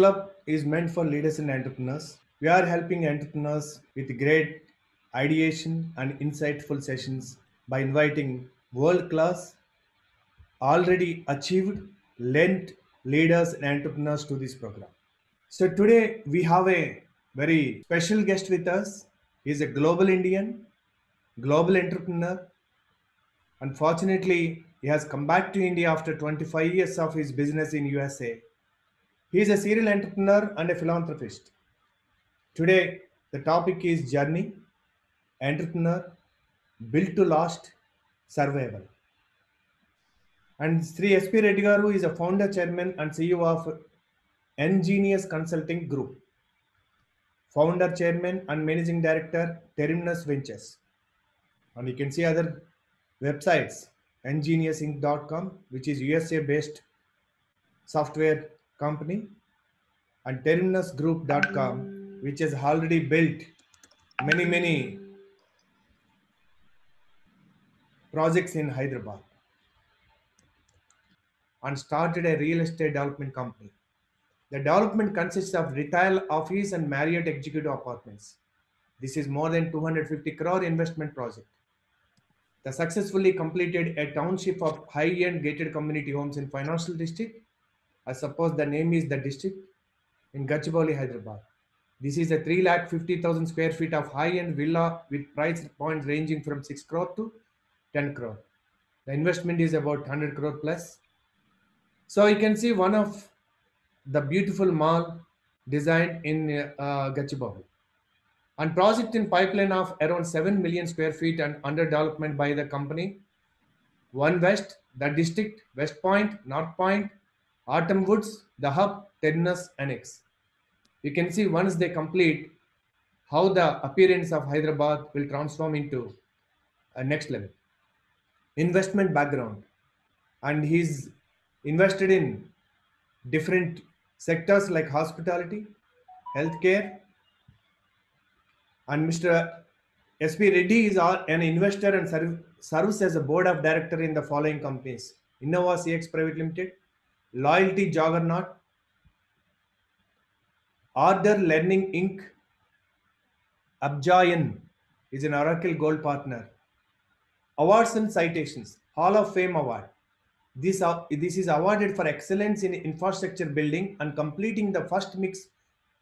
Club is meant for leaders and entrepreneurs. We are helping entrepreneurs with great ideation and insightful sessions by inviting world class, already achieved, lent leaders and entrepreneurs to this program. So today we have a very special guest with us. He is a global Indian, global entrepreneur. Unfortunately, he has come back to India after 25 years of his business in USA. He is a serial entrepreneur and a philanthropist. Today, the topic is journey, entrepreneur, built to last, survival. And Sri S.P. Reddy Garu is a founder, chairman, and CEO of Engenius Consulting Group, founder, chairman, and managing director, Terminus Ventures. And you can see other websites, engeniusinc.com, which is USA-based software company, and terminusgroup.com, which has already built many projects in Hyderabad and started a real estate development company. The development consists of retail, office, and Marriott executive apartments. This is more than 250 crore investment project. The successfully completed a township of high-end gated community homes in financial district. I suppose the name is the district in Gachibowli, Hyderabad. This is a 3,50,000 square feet of high-end villa with price points ranging from 6 crore to 10 crore. The investment is about 100 crore plus. So you can see one of the beautiful mall designed in Gachibowli. And project in pipeline of around 7 million square feet and under development by the company. One West, the district, West Point, North Point, Autumn Woods, the hub, Terminus Annex. You can see once they complete how the appearance of Hyderabad will transform into a next level. Investment background, and he's invested in different sectors like hospitality, healthcare, and Mr. S.P. Reddy is an investor and serves as a board of director in the following companies: Innova CX Private Limited, Loyalty Juggernaut, Order Learning Inc., Abjayan is an Oracle Gold partner. Awards and citations: Hall of Fame Award. This is awarded for excellence in infrastructure building and completing the first mixed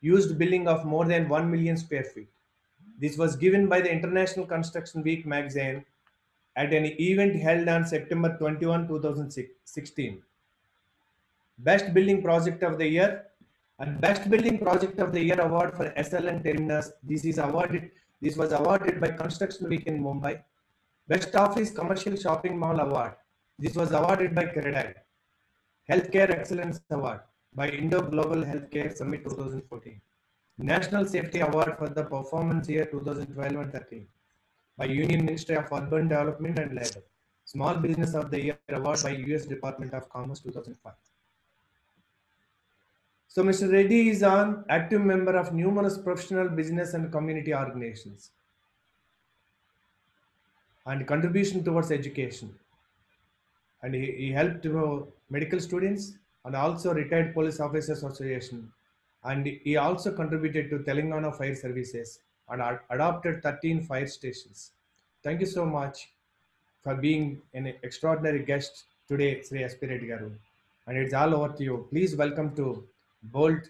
used building of more than 1 million square feet. This was given by the International Construction Week magazine at an event held on September 21, 2016. Best Building Project of the Year and Best Building Project of the Year award for SLN Terminus. This was awarded by Construction Week in Mumbai. Best Office Commercial Shopping Mall Award. This was awarded by Credile. Healthcare Excellence Award by Indo Global Healthcare Summit 2014. National Safety Award for the Performance Year 2012 and 13 by Union Ministry of Urban Development and Labor. Small Business of the Year Award by US Department of Commerce 2005. So Mr. Reddy is an active member of numerous professional, business and community organizations and contribution towards education. And he helped medical students and also retired police officers association. And he also contributed to Telangana Fire Services and adopted 13 fire stations. Thank you so much for being an extraordinary guest today, Sri S.P. Reddy Garu. And it's all over to you. Please welcome to Bold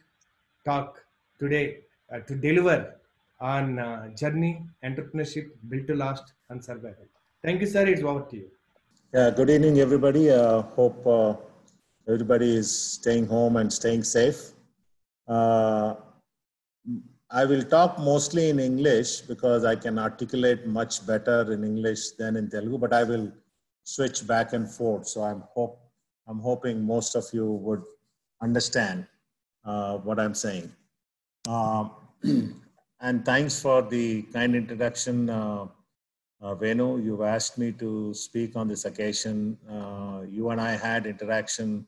Talk today to deliver on journey, entrepreneurship, built to last and survival. Thank you, sir. It's over to you. Yeah, good evening, everybody. Hope everybody is staying home and staying safe. I will talk mostly in English because I can articulate much better in English than in Telugu, but I will switch back and forth. So I'm hoping most of you would understand what I'm saying. And thanks for the kind introduction, Venu. You've asked me to speak on this occasion. You and I had interaction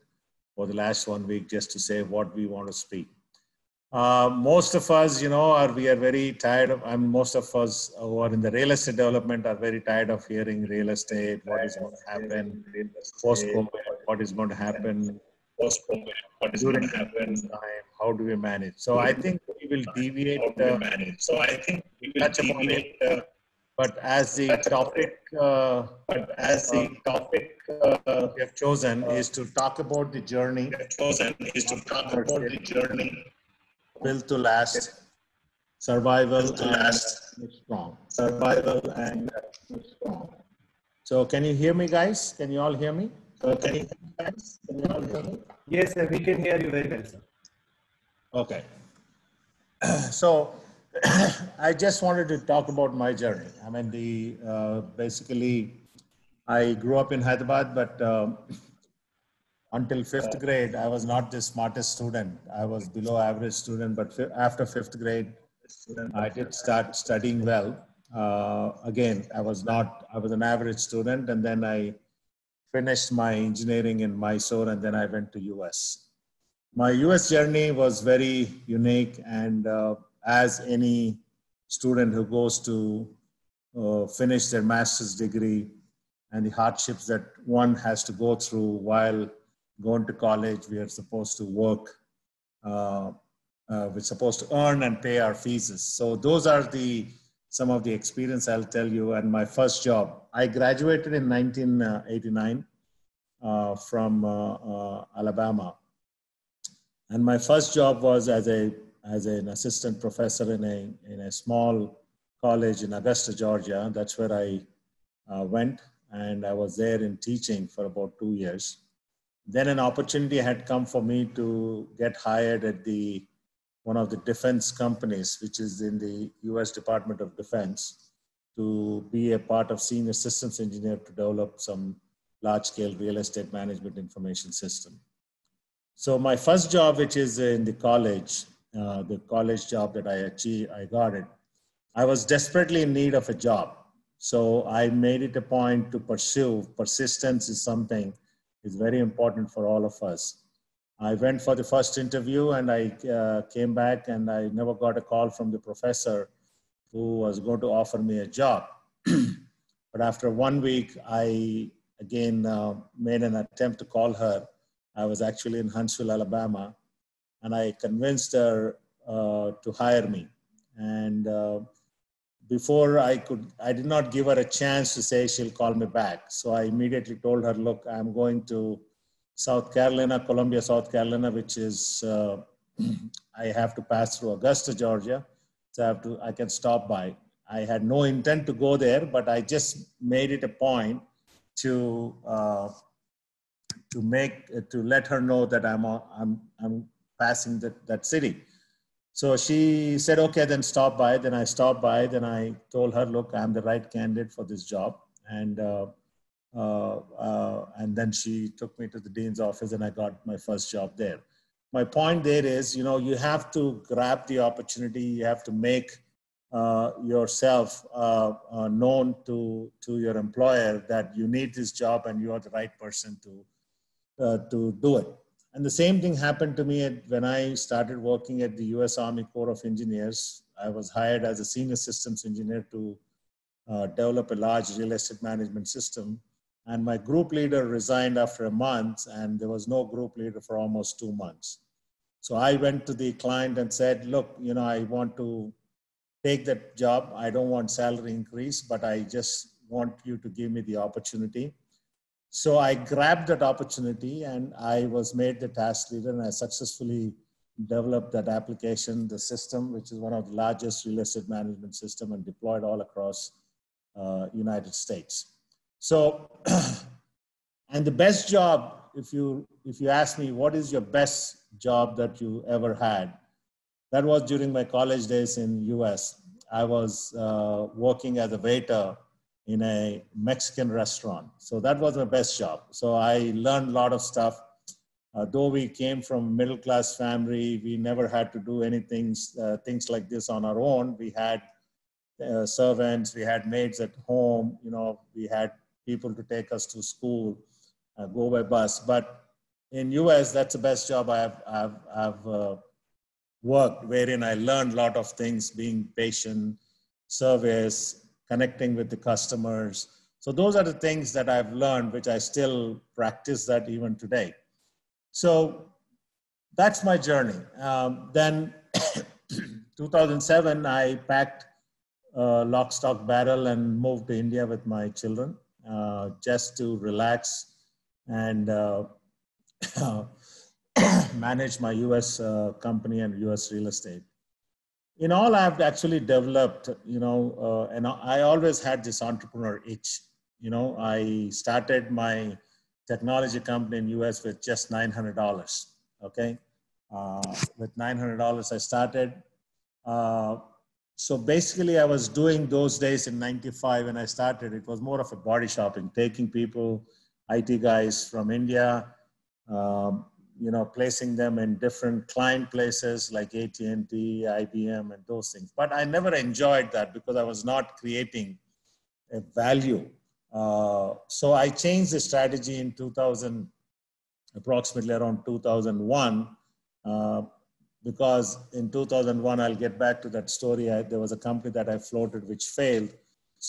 for the last 1 week just to say what we want to speak. Most of us, we are very tired of, most of us who are in the real estate development are very tired of hearing real estate, what is going to happen post-COVID, what is going to happen post-COVID, what is going to happen? How do we manage? So I think we will deviate. How do we manage? So I think we will touch upon it. But as the topic, we have chosen is to talk about the journey. Built to last, survival and strong. So can you hear me, guys? Can you all hear me? Yes, sir, we can hear you very well, sir. Okay. So I just wanted to talk about my journey. I mean, basically, I grew up in Hyderabad, but until fifth grade, I was not the smartest student. I was below average student, but after fifth grade, I did start studying well. Again, I was an average student, and then I finished my engineering in Mysore, and then I went to US. My US journey was very unique, and as any student who goes to finish their master's degree and the hardships that one has to go through while going to college, we are supposed to work, we're supposed to earn and pay our fees. So those are some of the experience I'll tell you. And my first job, I graduated in 1989 from Alabama. And my first job was as an assistant professor in a small college in Augusta, Georgia. That's where I went, and I was there in teaching for about 2 years. Then an opportunity had come for me to get hired at one of the defense companies, which is in the US Department of Defense, to be a part of senior systems engineer to develop some large-scale real estate management information system. So my first job, which is in the college job that I got it, I was desperately in need of a job. So I made it a point to pursue. Persistence is something is very important for all of us. I went for the first interview, and I came back, and I never got a call from the professor who was going to offer me a job. But after 1 week, I again made an attempt to call her. I was actually in Huntsville, Alabama, and I convinced her to hire me. And before I did not give her a chance to say she'll call me back. So I immediately told her, look, I'm going to South Carolina, Columbia, South Carolina, which is, I have to pass through Augusta, Georgia. So I can stop by. I had no intent to go there, but I just made it a point to let her know that I'm passing that city. So she said, okay, then stop by. Then I stopped by. Then I told her, look, I'm the right candidate for this job. And then she took me to the dean's office, and I got my first job there. My point there is, you have to grab the opportunity. You have to make yourself known to your employer that you need this job and you are the right person to do it. And the same thing happened to me when I started working at the US Army Corps of Engineers. I was hired as a senior systems engineer to develop a large real estate management system. And my group leader resigned after a month, and there was no group leader for almost 2 months. So I went to the client and said, look, I want to take that job. I don't want salary increase, but I just want you to give me the opportunity. So I grabbed that opportunity, and I was made the task leader, and I successfully developed that application, the system, which is one of the largest real estate management system, and deployed all across United States. So, and the best job, if you ask me, what is your best job that you ever had? That was during my college days in US. I was working as a waiter in a Mexican restaurant. So that was my best job. So I learned a lot of stuff. Though we came from middle-class family, we never had to do anything, things like this on our own. We had servants, we had maids at home, we had people to take us to school, go by bus. But in US, that's the best job I've worked, wherein I learned a lot of things, being patient, service, connecting with the customers. So those are the things that I've learned, which I still practice that even today. So that's my journey. Then 2007, I packed lock, stock, barrel and moved to India with my children just to relax and manage my US company and US real estate. In all, I've actually developed, and I always had this entrepreneur itch. I started my technology company in US with just $900. Okay, with $900 I started. So basically, I was doing those days in '95 when I started. It was more of a body shopping, taking people, IT guys from India, placing them in different client places like AT&T, IBM, and those things. But I never enjoyed that because I was not creating a value. So I changed the strategy in 2000, approximately around 2001, because in 2001, I'll get back to that story. There was a company that I floated which failed,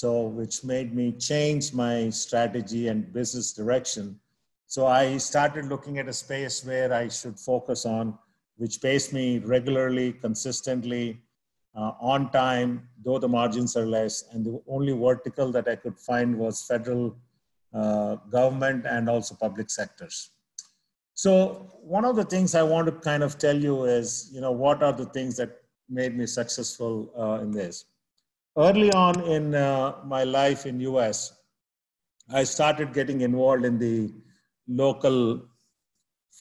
which made me change my strategy and business direction. So I started looking at a space where I should focus on, which pays me regularly, consistently, on time, though the margins are less. And the only vertical that I could find was federal government and also public sectors. So one of the things I want to kind of tell you is, what are the things that made me successful in this? Early on in my life in US, I started getting involved in the local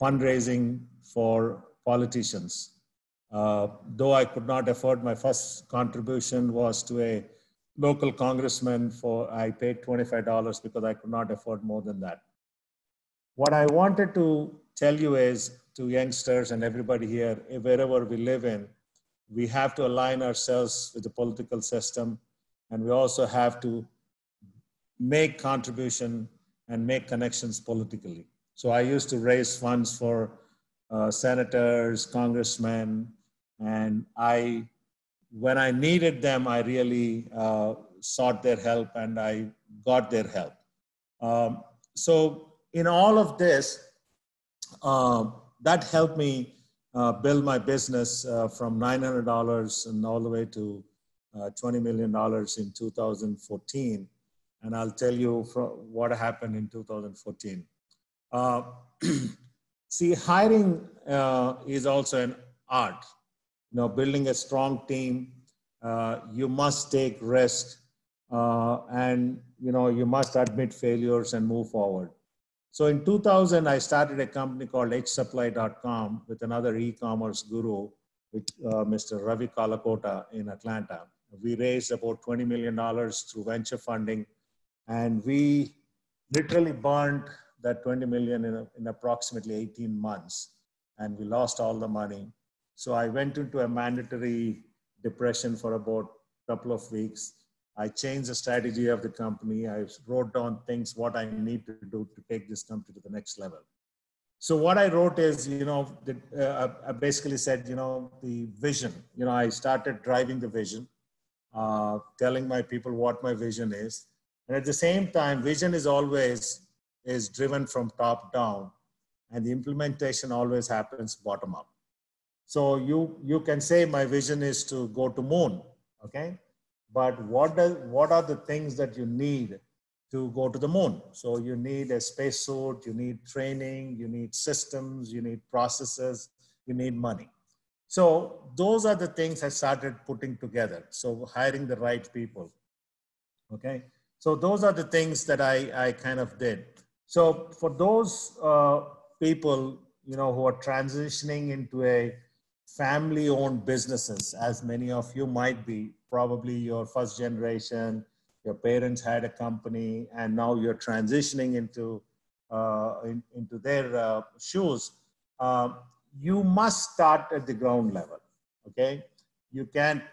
fundraising for politicians. Though I could not afford, my first contribution was to a local congressman I paid $25 because I could not afford more than that. What I wanted to tell you is, to youngsters and everybody here, wherever we live in, we have to align ourselves with the political system, and we also have to make contribution and make connections politically. So I used to raise funds for senators, congressmen, and when I needed them, I really sought their help and I got their help. So in all of this, that helped me build my business from $900 and all the way to $20 million in 2014. And I'll tell you what happened in 2014. See, hiring is also an art. Building a strong team, you must take risks, and you must admit failures and move forward. So in 2000, I started a company called hsupply.com with another e-commerce guru, with Mr. Ravi Kalakota in Atlanta. We raised about $20 million through venture funding, and we literally burned that 20 million in approximately 18 months, and we lost all the money. So I went into a mandatory depression for about a couple of weeks. I changed the strategy of the company. I wrote down things, what I need to do to take this company to the next level. So what I wrote is, I basically said, the vision. I started driving the vision, telling my people what my vision is. And at the same time, vision is driven from top down, and the implementation always happens bottom up. So you can say my vision is to go to moon, okay? But what are the things that you need to go to the moon? So you need a spacesuit, you need training, you need systems, you need processes, you need money. So those are the things I started putting together. So hiring the right people, okay? So those are the things that I kind of did. So for those people, who are transitioning into a family-owned businesses, as many of you might be, probably your first generation, your parents had a company, and now you're transitioning into their shoes. You must start at the ground level, okay? You can't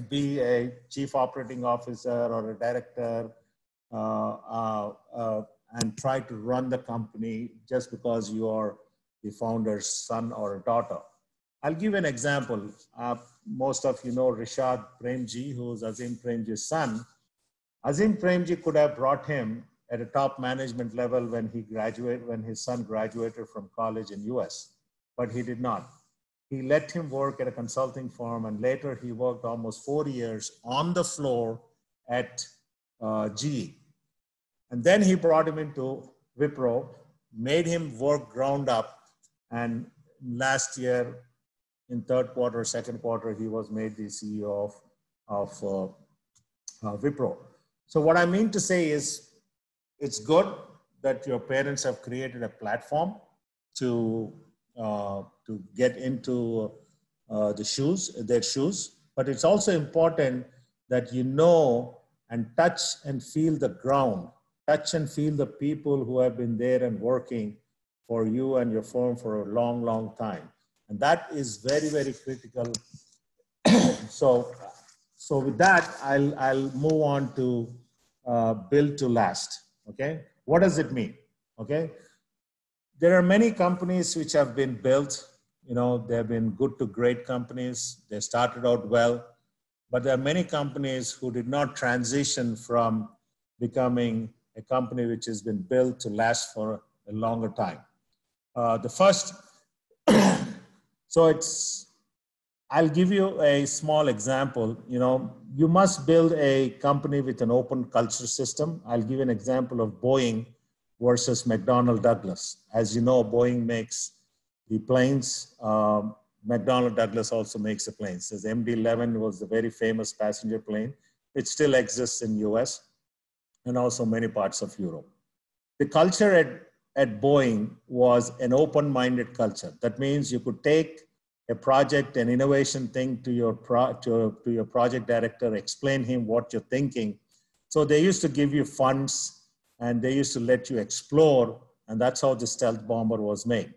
be a chief operating officer or a director and try to run the company just because you are the founder's son or daughter. I'll give an example. Most of you know Rishad Premji, who is Azim Premji's son. Azim Premji could have brought him at a top management level when when his son graduated from college in US, but he did not. He let him work at a consulting firm, and later he worked almost 4 years on the floor at GE. And then he brought him into Wipro, made him work ground up, and last year in third quarter, second quarter, he was made the CEO of Wipro. So what I mean to say is, it's good that your parents have created a platform to get into their shoes, but it's also important that you know and touch and feel the ground, touch and feel the people who have been there and working for you and your firm for a long, long time. And that is very, very critical. So with that, I'll move on to build to last. Okay, what does it mean? Okay, there are many companies which have been built. You know, they have been good to great companies. They started out well, but there are many companies who did not transition from becoming a company which has been built to last for a longer time. The first, I'll give you a small example. You know, you must build a company with an open culture system. I'll give you an example of Boeing versus McDonnell Douglas. As you know, Boeing makes the planes. McDonnell Douglas also makes the planes. The MD-11 was the very famous passenger plane, which still exists in US and also many parts of Europe. The culture at Boeing was an open-minded culture. That means you could take a project, an innovation thing to your project director, explain him what you're thinking. So they used to give you funds and they used to let you explore, and that's how the stealth bomber was made.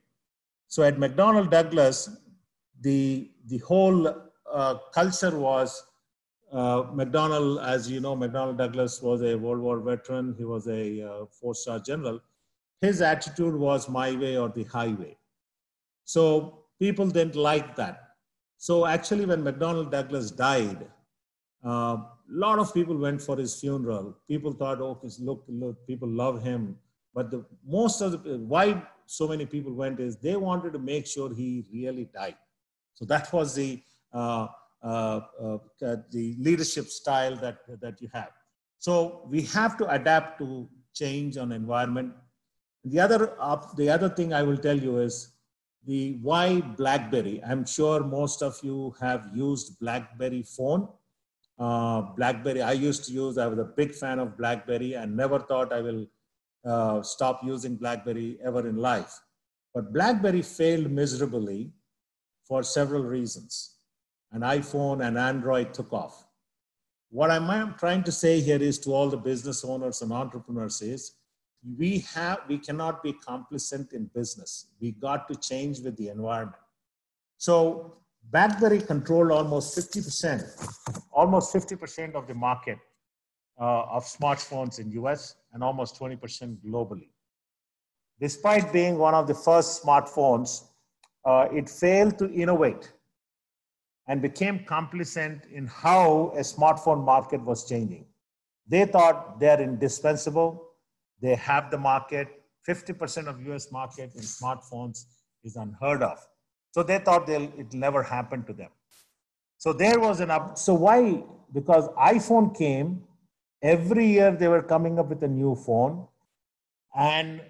So at McDonnell Douglas, the whole culture was, McDonnell, as you know, McDonnell Douglas was a World War veteran. He was a 4-star general. His attitude was my way or the highway. So people didn't like that. So actually when McDonnell Douglas died, a lot of people went for his funeral. People thought, oh, look, people love him. But why so many people went is they wanted to make sure he really died. So that was the leadership style that you have. So we have to adapt to change on environment. The other thing I will tell you is the why BlackBerry. I'm sure most of you have used BlackBerry phone. BlackBerry, I was a big fan of BlackBerry and never thought I will stop using BlackBerry ever in life. But BlackBerry failed miserably for several reasons. And iPhone and Android took off. What I'm trying to say here is to all the business owners and entrepreneurs is, we cannot be complacent in business. We got to change with the environment. So BlackBerry controlled almost 50% of the market of smartphones in US and almost 20% globally. Despite being one of the first smartphones, it failed to innovate and became complacent in how a smartphone market was changing. They thought they're indispensable. They have the market. 50% of US market in smartphones is unheard of. So they thought it'll never happen to them. So there was so why? Because iPhone came, every year they were coming up with a new phone, and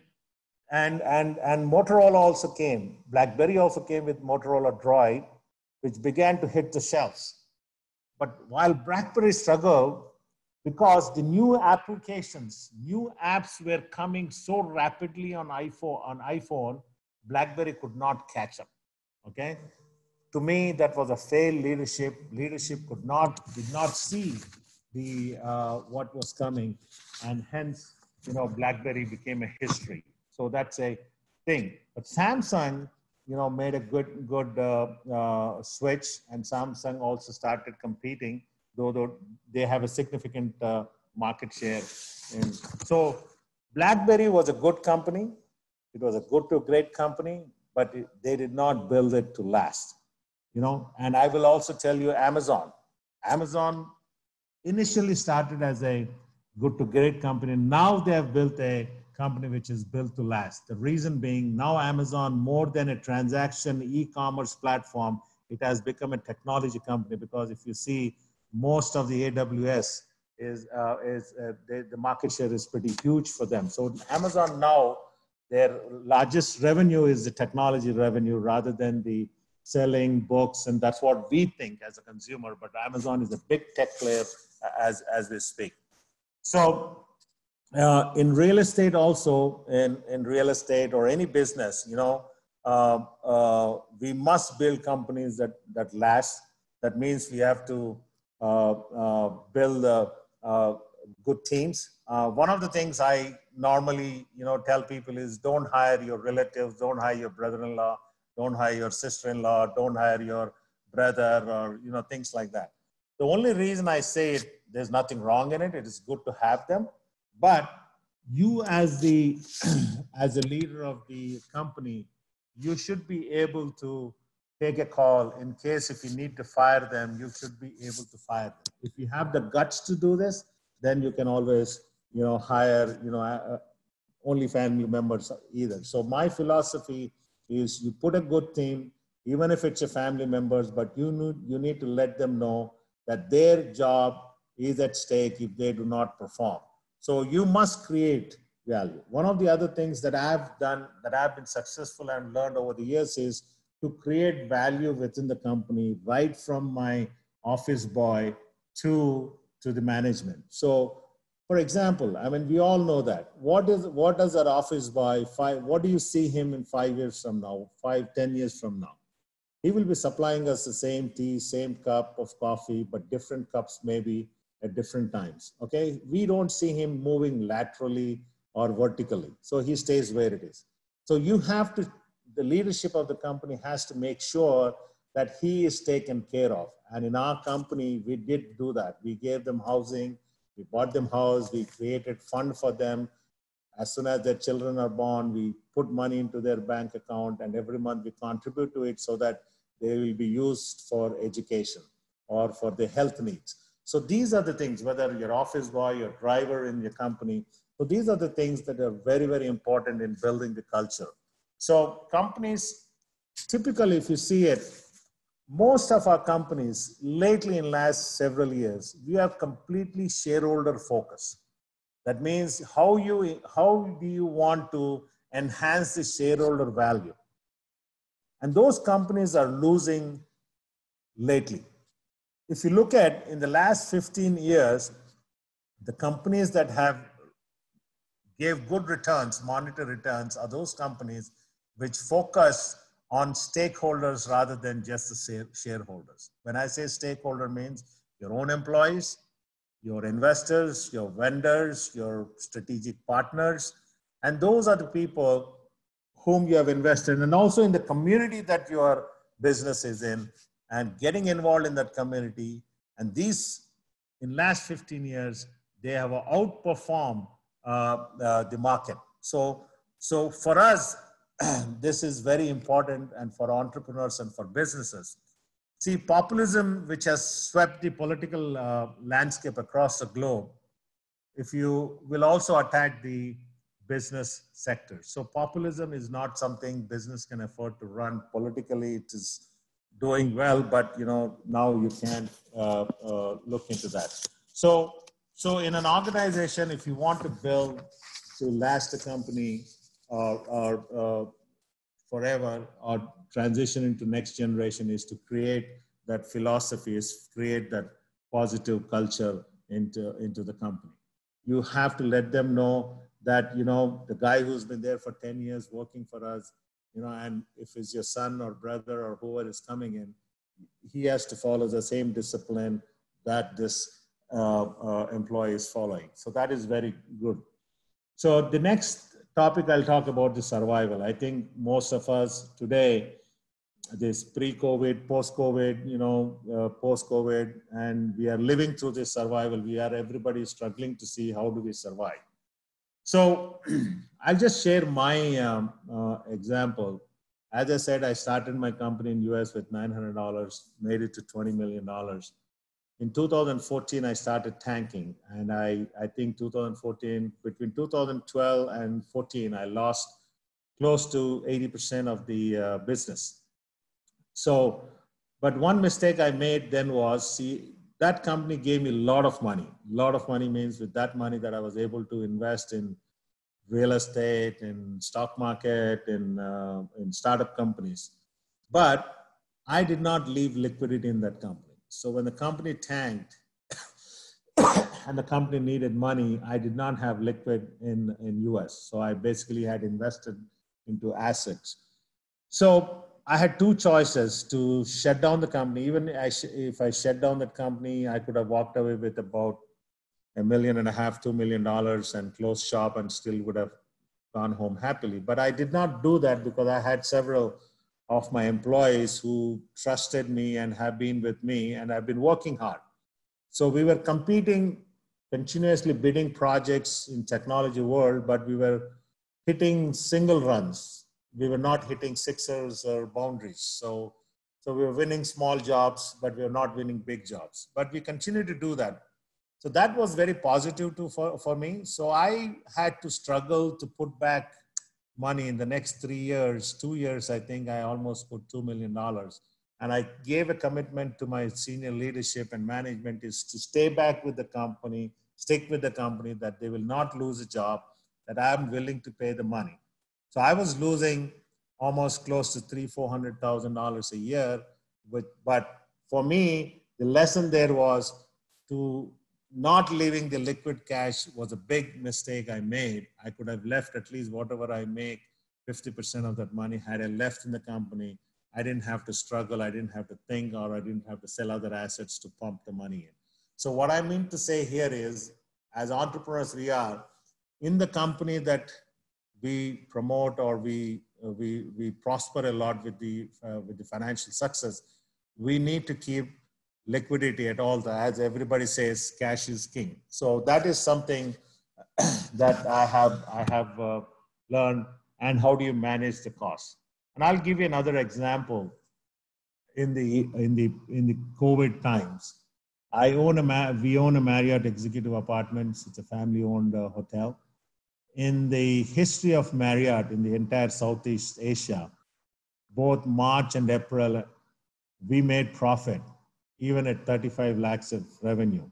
Motorola also came. BlackBerry also came with Motorola Droid, which began to hit the shelves. But while BlackBerry struggled, because the new applications, new apps were coming so rapidly on iPhone, BlackBerry could not catch up. Okay, to me that was a failed leadership. Leadership did not see the what was coming, and hence BlackBerry became a history. So that's a thing. But Samsung, made a good switch, and Samsung also started competing, though they have a significant market share. So BlackBerry was a good company. It was a good to great company, but they did not build it to last. And I will also tell you Amazon. Amazon initially started as a good to great company. Now they have built a company which is built to last. The reason being, now Amazon, more than a transaction e-commerce platform, it has become a technology company, because if you see, most of the AWS the market share is pretty huge for them. So Amazon now, their largest revenue is the technology revenue rather than the selling books, and that's what we think as a consumer. But Amazon is a big tech player as we speak. So in real estate also, in real estate or any business, we must build companies that last. That means we have to build good teams. One of the things I normally tell people is, don't hire your relatives, don't hire your brother-in-law, don't hire your sister-in-law, don't hire your brother, or things like that. The only reason I say it, there's nothing wrong in it. It is good to have them, but you as the as a leader of the company, you should be able to take a call in case if you need to fire them. You should be able to fire them. If you have the guts to do this, then you can always hire only family members either. So my philosophy is, you put a good team, even if it's your family members, but you need to let them know that their job is at stake if they do not perform. So you must create value. One of the other things that I've done, that I've been successful and learned over the years, is to create value within the company, right from my office boy to the management. So, for example, I mean, we all know that. What does our office boy, what do you see him in 5 years from now, 10 years from now? He will be supplying us the same tea, same cup of coffee, but different cups maybe at different times, okay? We don't see him moving laterally or vertically. So he stays where it is. So you have to, the leadership of the company has to make sure that he is taken care of. And in our company, we did do that. We gave them housing, we bought them house, we created fund for them. As soon as their children are born, we put money into their bank account, and every month we contribute to it so that they will be used for education or for their health needs. So these are the things, whether your office boy, your driver in your company. So these are the things that are very, very important in building the culture. So companies, typically, if you see it, most of our companies lately in last several years, we have completely shareholder focus. That means how do you want to enhance the shareholder value? And those companies are losing lately. If you look at in the last 15 years, the companies that have gave good returns, monetary returns, are those companies which focus on stakeholders rather than just the shareholders. When I say stakeholder, means your own employees, your investors, your vendors, your strategic partners, and those are the people whom you have invested in, and also in the community that your business is in, and getting involved in that community. And these, in last 15 years, they have outperformed the market. So for us, this is very important, and for entrepreneurs and for businesses. See, populism, which has swept the political landscape across the globe, if you will also attack the business sector. So populism is not something business can afford to run politically. It is doing well, but now you can't look into that. So in an organization, if you want to build to last a company or forever, or transition into next generation, is to create that philosophy, is create that positive culture into the company. You have to let them know that, the guy who's been there for 10 years working for us, and if it's your son or brother or whoever is coming in, he has to follow the same discipline that this employee is following. So that is very good. So the next topic I'll talk about the survival. I think most of us today, this pre-COVID, post-COVID, post-COVID, and we are living through this survival. Everybody struggling to see how do we survive. So I'll just share my example. As I said, I started my company in US with $900, made it to $20 million. in 2014, I started tanking. And I think 2014, between 2012 and 14, I lost close to 80% of the business. So, but one mistake I made then was, see, that company gave me a lot of money. A lot of money means with that money that I was able to invest in real estate, in stock market, in startup companies. But I did not leave liquidity in that company. So when the company tanked and the company needed money, I did not have liquid in US. So I basically had invested into assets. So I had two choices: to shut down the company. Even if I shut down that company, I could have walked away with about $1.5 million, $2 million and closed shop and still would have gone home happily. But I did not do that because I had several of my employees who trusted me and have been with me, and I've been working hard. So we were competing, continuously bidding projects in technology world, but we were hitting single runs. We were not hitting sixers or boundaries. So we were winning small jobs, but we were not winning big jobs. But we continue to do that. So that was very positive for me. So I had to struggle to put back money in the next 3 years. 2 years, I think I almost put $2 million. And I gave a commitment to my senior leadership and management is to stay back with the company, stick with the company, that they will not lose a job, that I'm willing to pay the money. So I was losing almost close to $300,000-$400,000 a year. But for me, the lesson there was to not leaving the liquid cash was a big mistake I made. I could have left at least whatever I make, 50% of that money. Had I left in the company, I didn't have to struggle. I didn't have to think, or I didn't have to sell other assets to pump the money in. So what I mean to say here is, as entrepreneurs, we are in the company that we promote or we prosper a lot with the financial success. We need to keep liquidity at all. As everybody says, cash is king. So that is something that I have learned. And how do you manage the cost? And I'll give you another example. In the COVID times, we own a Marriott Executive Apartments. It's a family-owned hotel. In the history of Marriott in the entire Southeast Asia, both March and April, we made profit, even at 35 lakhs of revenue.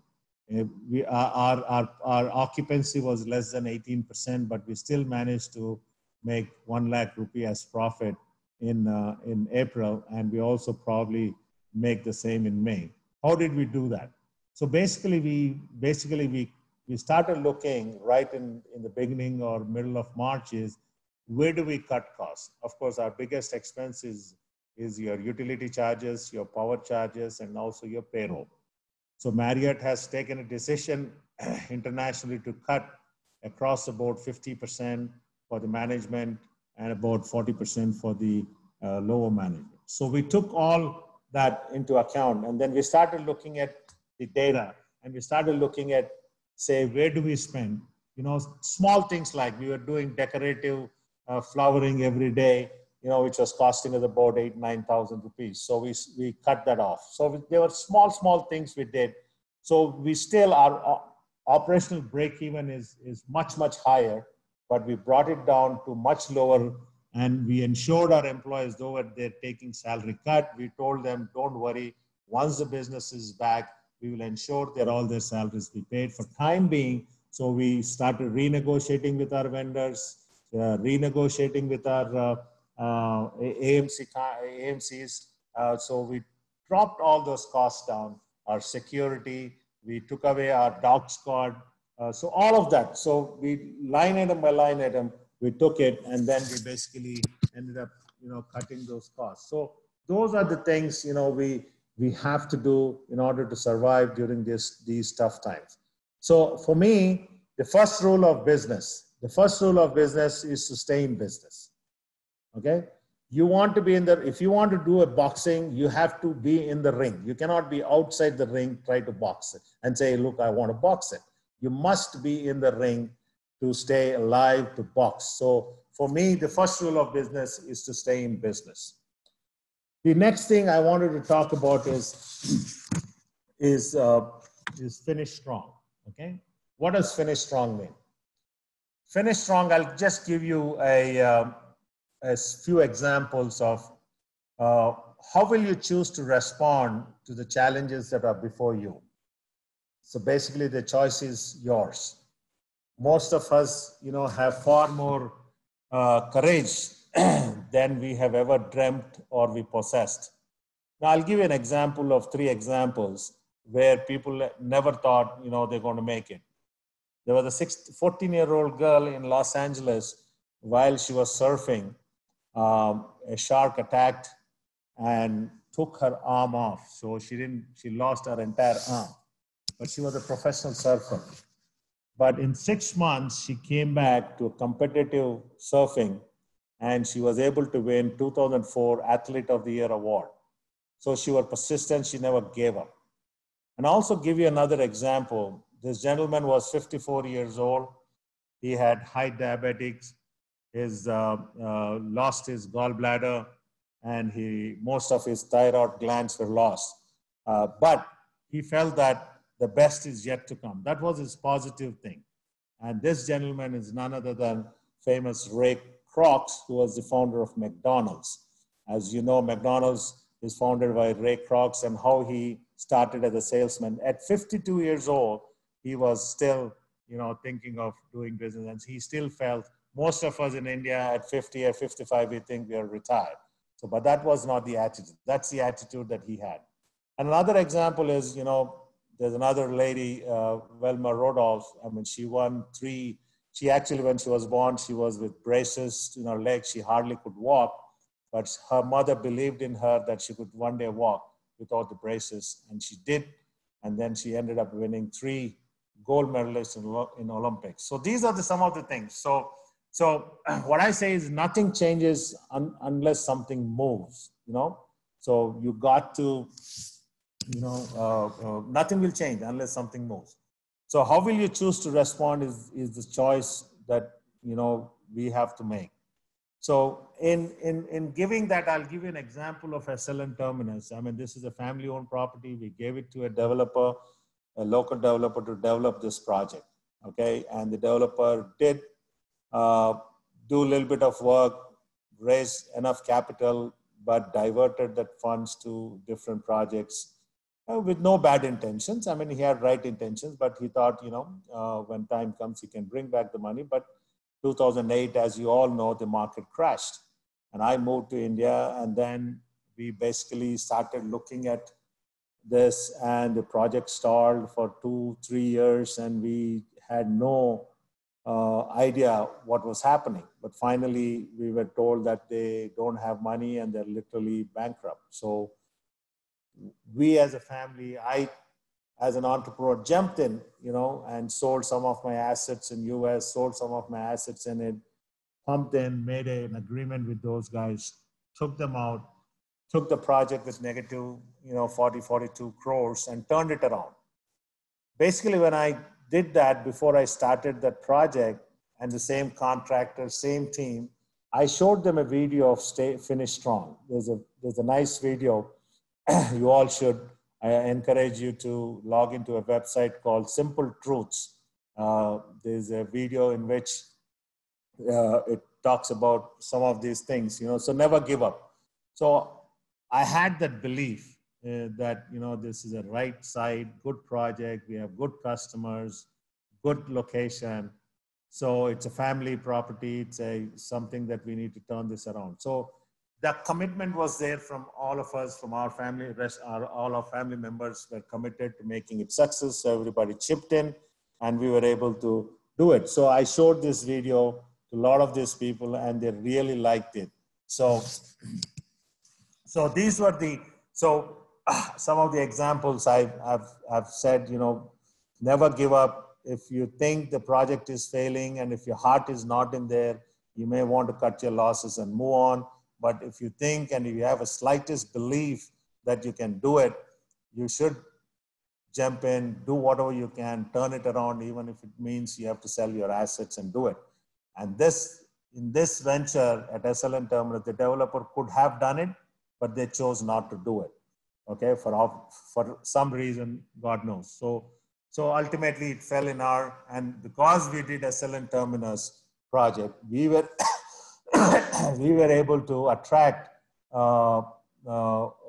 Our occupancy was less than 18%, but we still managed to make 1 lakh rupee as profit in April, and we also probably make the same in May. How did we do that? So basically, we started looking right in the beginning or middle of March is, where do we cut costs? Of course, our biggest expense is your utility charges, your power charges, and also your payroll. So Marriott has taken a decision internationally to cut across the board 50% for the management and about 40% for the lower management. So we took all that into account, and then we started looking at the data, and we started looking at, say, where do we spend? Small things like we were doing decorative flowering every day, which was costing us about 8,000-9,000 rupees. So we cut that off. So there were small things we did. So we still, our operational break even is much higher, but we brought it down to much lower, and we ensured our employees, though they're taking salary cut, we told them, don't worry, once the business is back, we will ensure that all their salaries be paid for time being. So we started renegotiating with our vendors, renegotiating with our AMCs. So we dropped all those costs down, our security, we took away our dog squad. So all of that. So we line item by line item, we took it, and then we basically ended up, cutting those costs. So those are the things, we have to do in order to survive during these tough times. So for me, the first rule of business is to stay in business. Okay? You want to be if you want to do a boxing, you have to be in the ring. You cannot be outside the ring, try to box it and say, look, I want to box it. You must be in the ring to stay alive, to box. So for me, the first rule of business is to stay in business. The next thing I wanted to talk about is finish strong. Okay, what does finish strong mean? Finish strong. I'll just give you a few examples of how will you choose to respond to the challenges that are before you. So basically, the choice is yours. Most of us, have far more courage than we have ever dreamt or we possessed. Now, I'll give you an example of 3 examples where people never thought, they're going to make it. There was a 14-year-old girl in Los Angeles. While she was surfing, a shark attacked and took her arm off. So she lost her entire arm. But she was a professional surfer. But in 6 months, she came back to competitive surfing, and she was able to win 2004 Athlete of the Year award. So she was persistent. She never gave up. And I'll also give you another example. This gentleman was 54 years old. He had high diabetics. His lost his gallbladder, and most of his thyroid glands were lost. But he felt that the best is yet to come. That was his positive thing. And this gentleman is none other than famous Ray Kroc, who was the founder of McDonald's. As you know, McDonald's is founded by Ray Kroc, and how he started as a salesman. At 52 years old, he was still, thinking of doing business, and he still felt, most of us in India at 50 or 55, we think we are retired. So, but that was not the attitude. That's the attitude that he had. And another example is, there's another lady, Velma Rodolph. I mean, she won 3. She actually, when she was born, she was with braces in her legs. She hardly could walk, but her mother believed in her that she could one day walk without the braces, and she did. And then she ended up winning 3 gold medalists in Olympics. So these are some of the things. So what I say is nothing changes unless something moves, So you got to, nothing will change unless something moves. So how will you choose to respond is the choice that, we have to make. So in giving that, I'll give you an example of SLN Terminus. I mean, this is a family-owned property. We gave it to a developer, a local developer, to develop this project, okay? And the developer did do a little bit of work, raise enough capital, but diverted that funds to different projects with no bad intentions. I mean, he had right intentions, but he thought, when time comes, he can bring back the money. But 2008, as you all know, the market crashed. And I moved to India, and then we basically started looking at this, and the project stalled for 2-3 years, and we had no idea what was happening. But finally, we were told that they don't have money and they're literally bankrupt. So we as a family, I, as an entrepreneur, jumped in, and sold some of my assets in US, sold some of my assets in it, pumped in, made an agreement with those guys, took them out, took the project with negative, 40, 42 crores and turned it around. Basically, when I did that, before I started that project, and the same contractor, same team, I showed them a video of Finish Strong. There's a nice video. You all should. I encourage you to log into a website called Simple Truths. There's a video in which it talks about some of these things, so never give up. So I had that belief that, this is a right side, good project. We have good customers, good location. So it's a family property. It's something that we need to turn this around. So the commitment was there from all of us, from our family. All our family members were committed to making it success. So everybody chipped in, and we were able to do it. So I showed this video to a lot of these people, and they really liked it. So these were some of the examples I've said. Never give up. If you think the project is failing, and if your heart is not in there, you may want to cut your losses and move on. But if you think, and if you have a slightest belief that you can do it, you should jump in, do whatever you can, turn it around, even if it means you have to sell your assets and do it. And in this venture at SLN Terminus, the developer could have done it, but they chose not to do it. okay, for some reason, God knows. So ultimately it fell in and because we did SLN Terminus project, we were, we were able to attract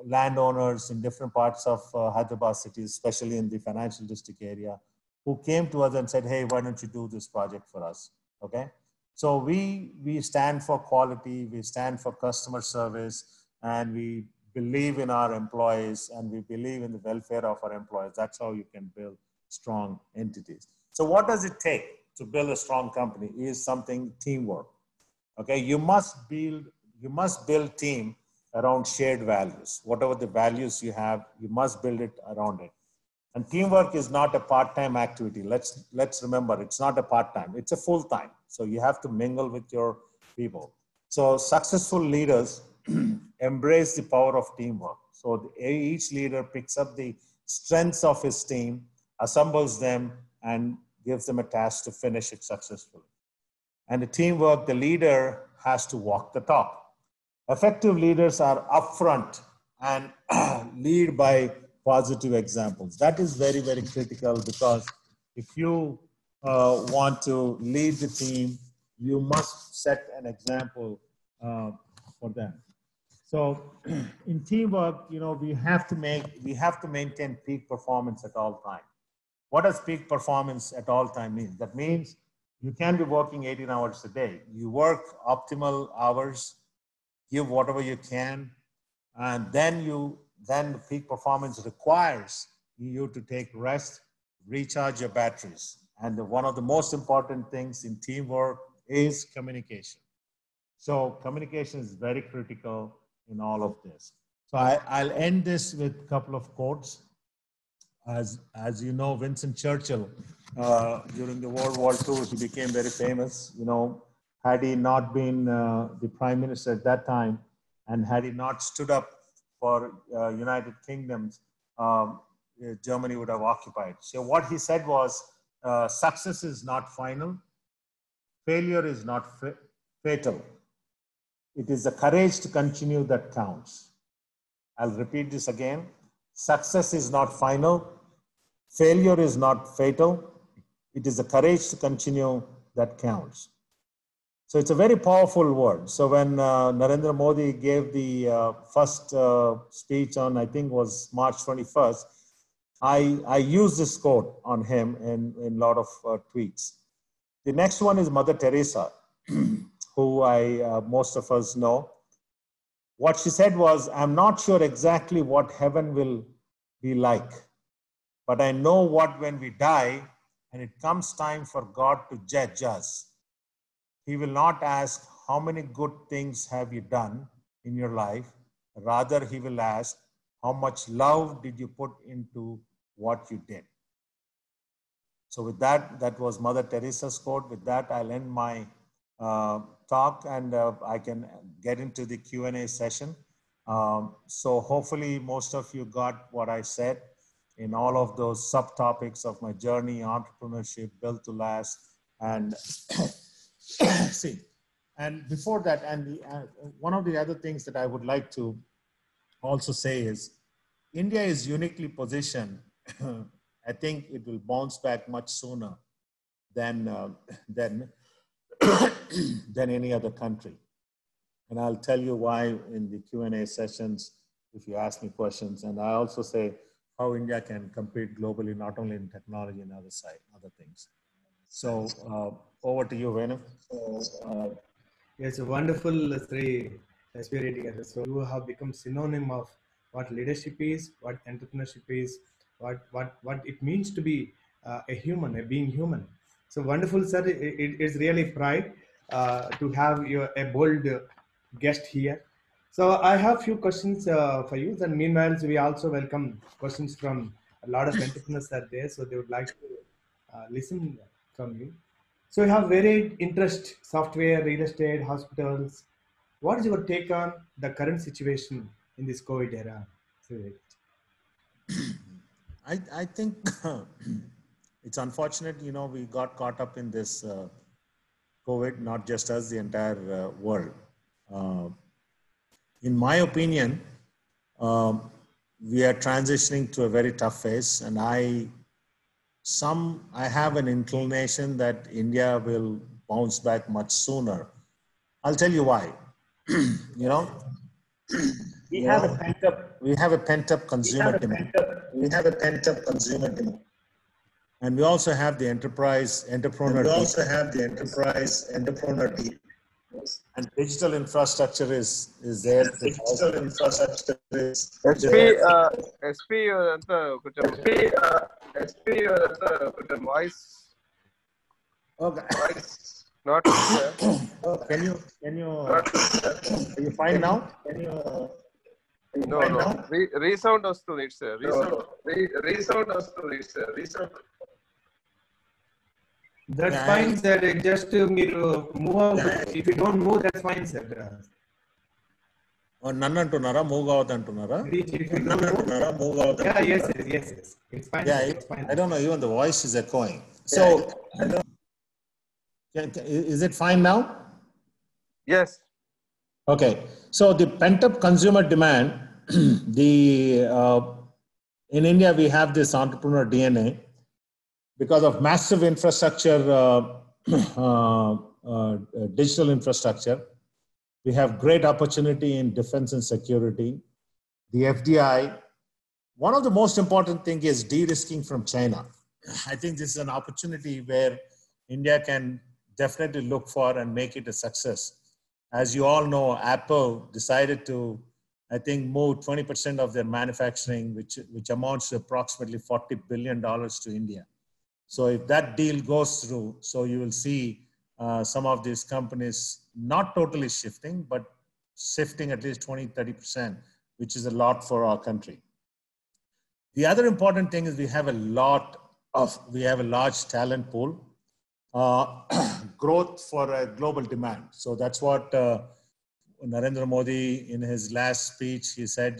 landowners in different parts of Hyderabad city, especially in the financial district area, who came to us and said, hey, why don't you do this project for us, okay? So we stand for quality, we stand for customer service, and we believe in our employees, and we believe in the welfare of our employees. That's how you can build strong entities. So what does it take to build a strong company? Is something teamwork. Okay, you must build team around shared values. Whatever the values you have, you must build it around it. And teamwork is not a part-time activity. Let's remember, it's not a part-time, it's a full-time. So you have to mingle with your people. So successful leaders embrace the power of teamwork. So each leader picks up the strengths of his team, assembles them, and gives them a task to finish it successfully. And the teamwork, the leader has to walk the talk. Effective leaders are upfront and lead by positive examples. That is very, very critical, because if you want to lead the team, you must set an example for them. So in teamwork, we have to maintain peak performance at all times. What does peak performance at all time mean? That means you can be working 18 hours a day. You work optimal hours, give whatever you can, and then the peak performance requires you to take rest, recharge your batteries. And one of the most important things in teamwork is communication. So communication is very critical in all of this. So I'll end this with a couple of quotes. As you know, Winston Churchill, during the World War II, he became very famous. Had he not been the prime minister at that time, and had he not stood up for United Kingdoms, Germany would have occupied. So what he said was, success is not final, failure is not fatal. It is the courage to continue that counts. I'll repeat this again. Success is not final, failure is not fatal. It is the courage to continue that counts. So it's a very powerful word. So when Narendra Modi gave the first speech on, I think was March 21st, I used this quote on him in a lot of tweets. The next one is Mother Teresa, who most of us know. What she said was, I'm not sure exactly what heaven will be like, but I know what when we die and it comes time for God to judge us, He will not ask, how many good things have you done in your life? Rather, He will ask, how much love did you put into what you did? So with that was Mother Teresa's quote. With that, I'll end my talk, and I can get into the Q&A session. So hopefully most of you got what I said in all of those subtopics of my journey: entrepreneurship, built to last, and see. And before that, and one of the other things that I would like to also say is, India is uniquely positioned. I think it will bounce back much sooner than than any other country. And I'll tell you why in the Q&A sessions if you ask me questions. And I also say how India can compete globally, not only in technology and other things. So over to you, Venu. It's a wonderful, Sri Ready. So you have become synonym of what leadership is, what entrepreneurship is, what it means to be a human, a being human. So wonderful, sir. It is really pride to have a bold guest here. So I have few questions for you. Then meanwhile, we also welcome questions from a lot of entrepreneurs are there, so they would like to listen from you. So you have varied interest: software, real estate, hospitals. What is your take on the current situation in this COVID era? I think it's unfortunate, we got caught up in this COVID, not just us, the entire world. In my opinion, we are transitioning to a very tough phase, and I have an inclination that India will bounce back much sooner. I'll tell you why. You know, we have a pent up consumer demand. We have a pent up consumer demand. And we also have the entrepreneur. And digital infrastructure is there. Digital infrastructure is SP అంతా కొంచెం voice not can you are you fine now? No. Resound వస్తుంది. It's resound వస్తుంది. That's fine, sir. Just మీరు move out. If you don't move, that's fine, sir. నన్ను అంటున్నారా move అవుతుంది అంటున్నారా? Yes. It's fine. Yeah, it's fine. I don't know, even the voice is echoing. So is it fine now? Yes. Okay, so the pent-up consumer demand, in India we have this entrepreneur DNA because of massive infrastructure, digital infrastructure. We have great opportunity in defense and security. The FDI, one of the most important thing is de-risking from China. I think this is an opportunity where India can definitely look for and make it a success. As you all know, Apple decided to, I think, move 20% of their manufacturing, which amounts to approximately $40 billion to India. So if that deal goes through, so you will see some of these companies not totally shifting, but shifting at least 20-30%, which is a lot for our country. The other important thing is we have a large talent pool, growth for a global demand. So that's what Narendra Modi in his last speech, he said,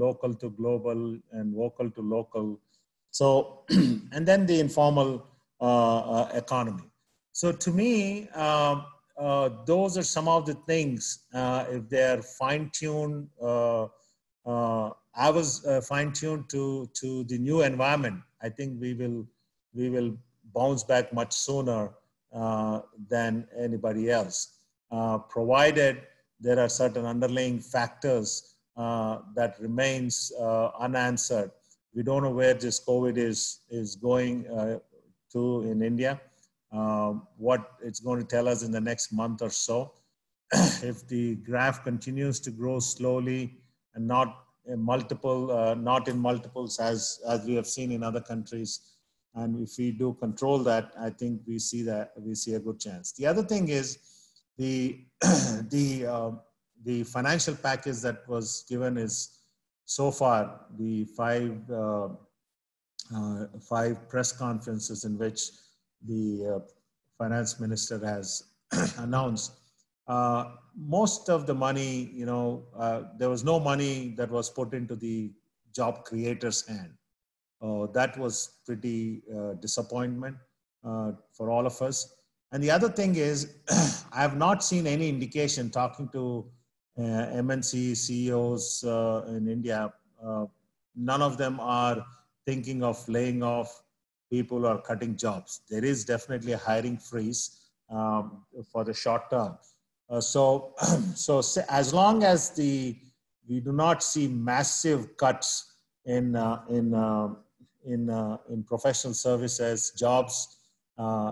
local to global and vocal to local. So, and then the informal economy. So to me, those are some of the things, if they're fine-tuned, I was fine-tuned to the new environment. I think we will bounce back much sooner than anybody else, provided there are certain underlying factors that remains unanswered. We don't know where this COVID is going to in India, what it's going to tell us in the next month or so. If the graph continues to grow slowly and not in multiples as we have seen in other countries, and if we do control that, I think we see a good chance. The other thing is the financial package that was given is so far the five press conferences in which the finance minister has announced. Most of the money, there was no money that was put into the job creators' hand. That was pretty disappointment for all of us. And the other thing is, I have not seen any indication talking to MNC CEOs in India. None of them are thinking of laying off people or cutting jobs. There is definitely a hiring freeze for the short term. So as long as we do not see massive cuts in professional services, jobs,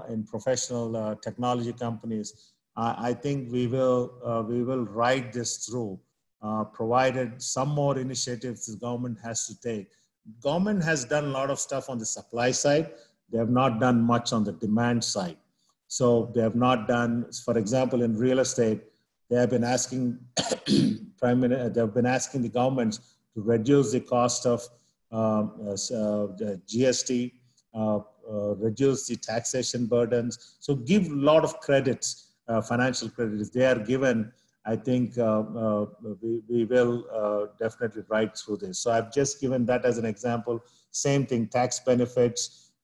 in professional technology companies, I think we will ride this through, provided some more initiatives the government has to take. Government has done a lot of stuff on the supply side. They have not done much on the demand side. So they have not done, for example, in real estate, they have been asking they have been asking the governments to reduce the cost of GST, reduce the taxation burdens. So give a lot of credits, financial credits. They are given. I think we will definitely ride through this. So I've just given that as an example. Same thing, tax benefits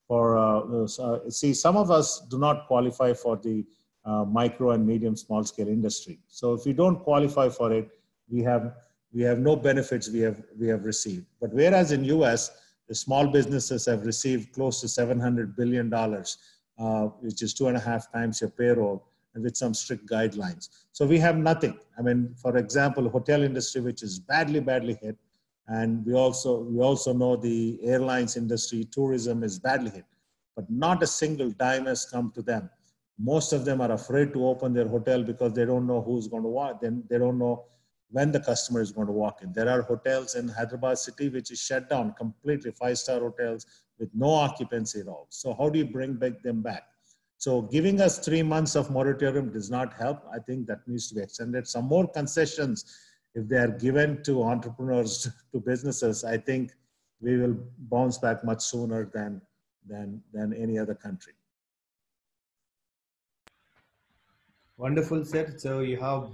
for, see, some of us do not qualify for the micro and medium small scale industry. So if we don't qualify for it, we we have no benefits we have received. But whereas in US, the small businesses have received close to $700 billion, which is 2.5 times your payroll, and with some strict guidelines. So we have nothing. I mean, for example, hotel industry, which is badly hit, and we also know the airlines industry, tourism is badly hit, but not a single dime has come to them. Most of them are afraid to open their hotel because they don't know who's going to walk. Then they don't know when the customer is going to walk in. There are hotels in Hyderabad city which is shut down completely, 5-star hotels with no occupancy at all. So how do you bring them back? So giving us 3 months of moratorium does not help. I think that needs to be extended. Some more concessions, if they are given to entrepreneurs, to businesses, I think we will bounce back much sooner than any other country. Wonderful, sir. So you have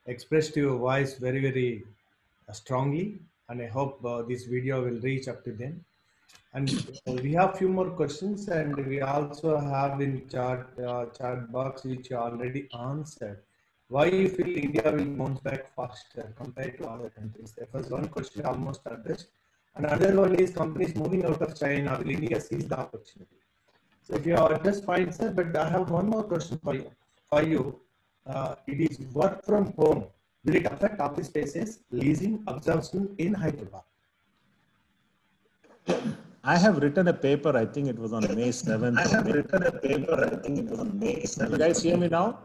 expressed your voice very, very strongly, and I hope this video will reach up to them. And we have few more questions, and we also have in chat box which you already answered. Why you feel India will bounce back faster compared to other countries? That was one question almost addressed. And another one is companies moving out of China, will India seize the opportunity? So if you are just fine, sir, but I have one more question for you. It is work from home. Will it affect office spaces, leasing, absorption in Hyderabad? I have written a paper, I think it was on May 7th. I have written a paper, I think it was on May 7th. You guys hear me now?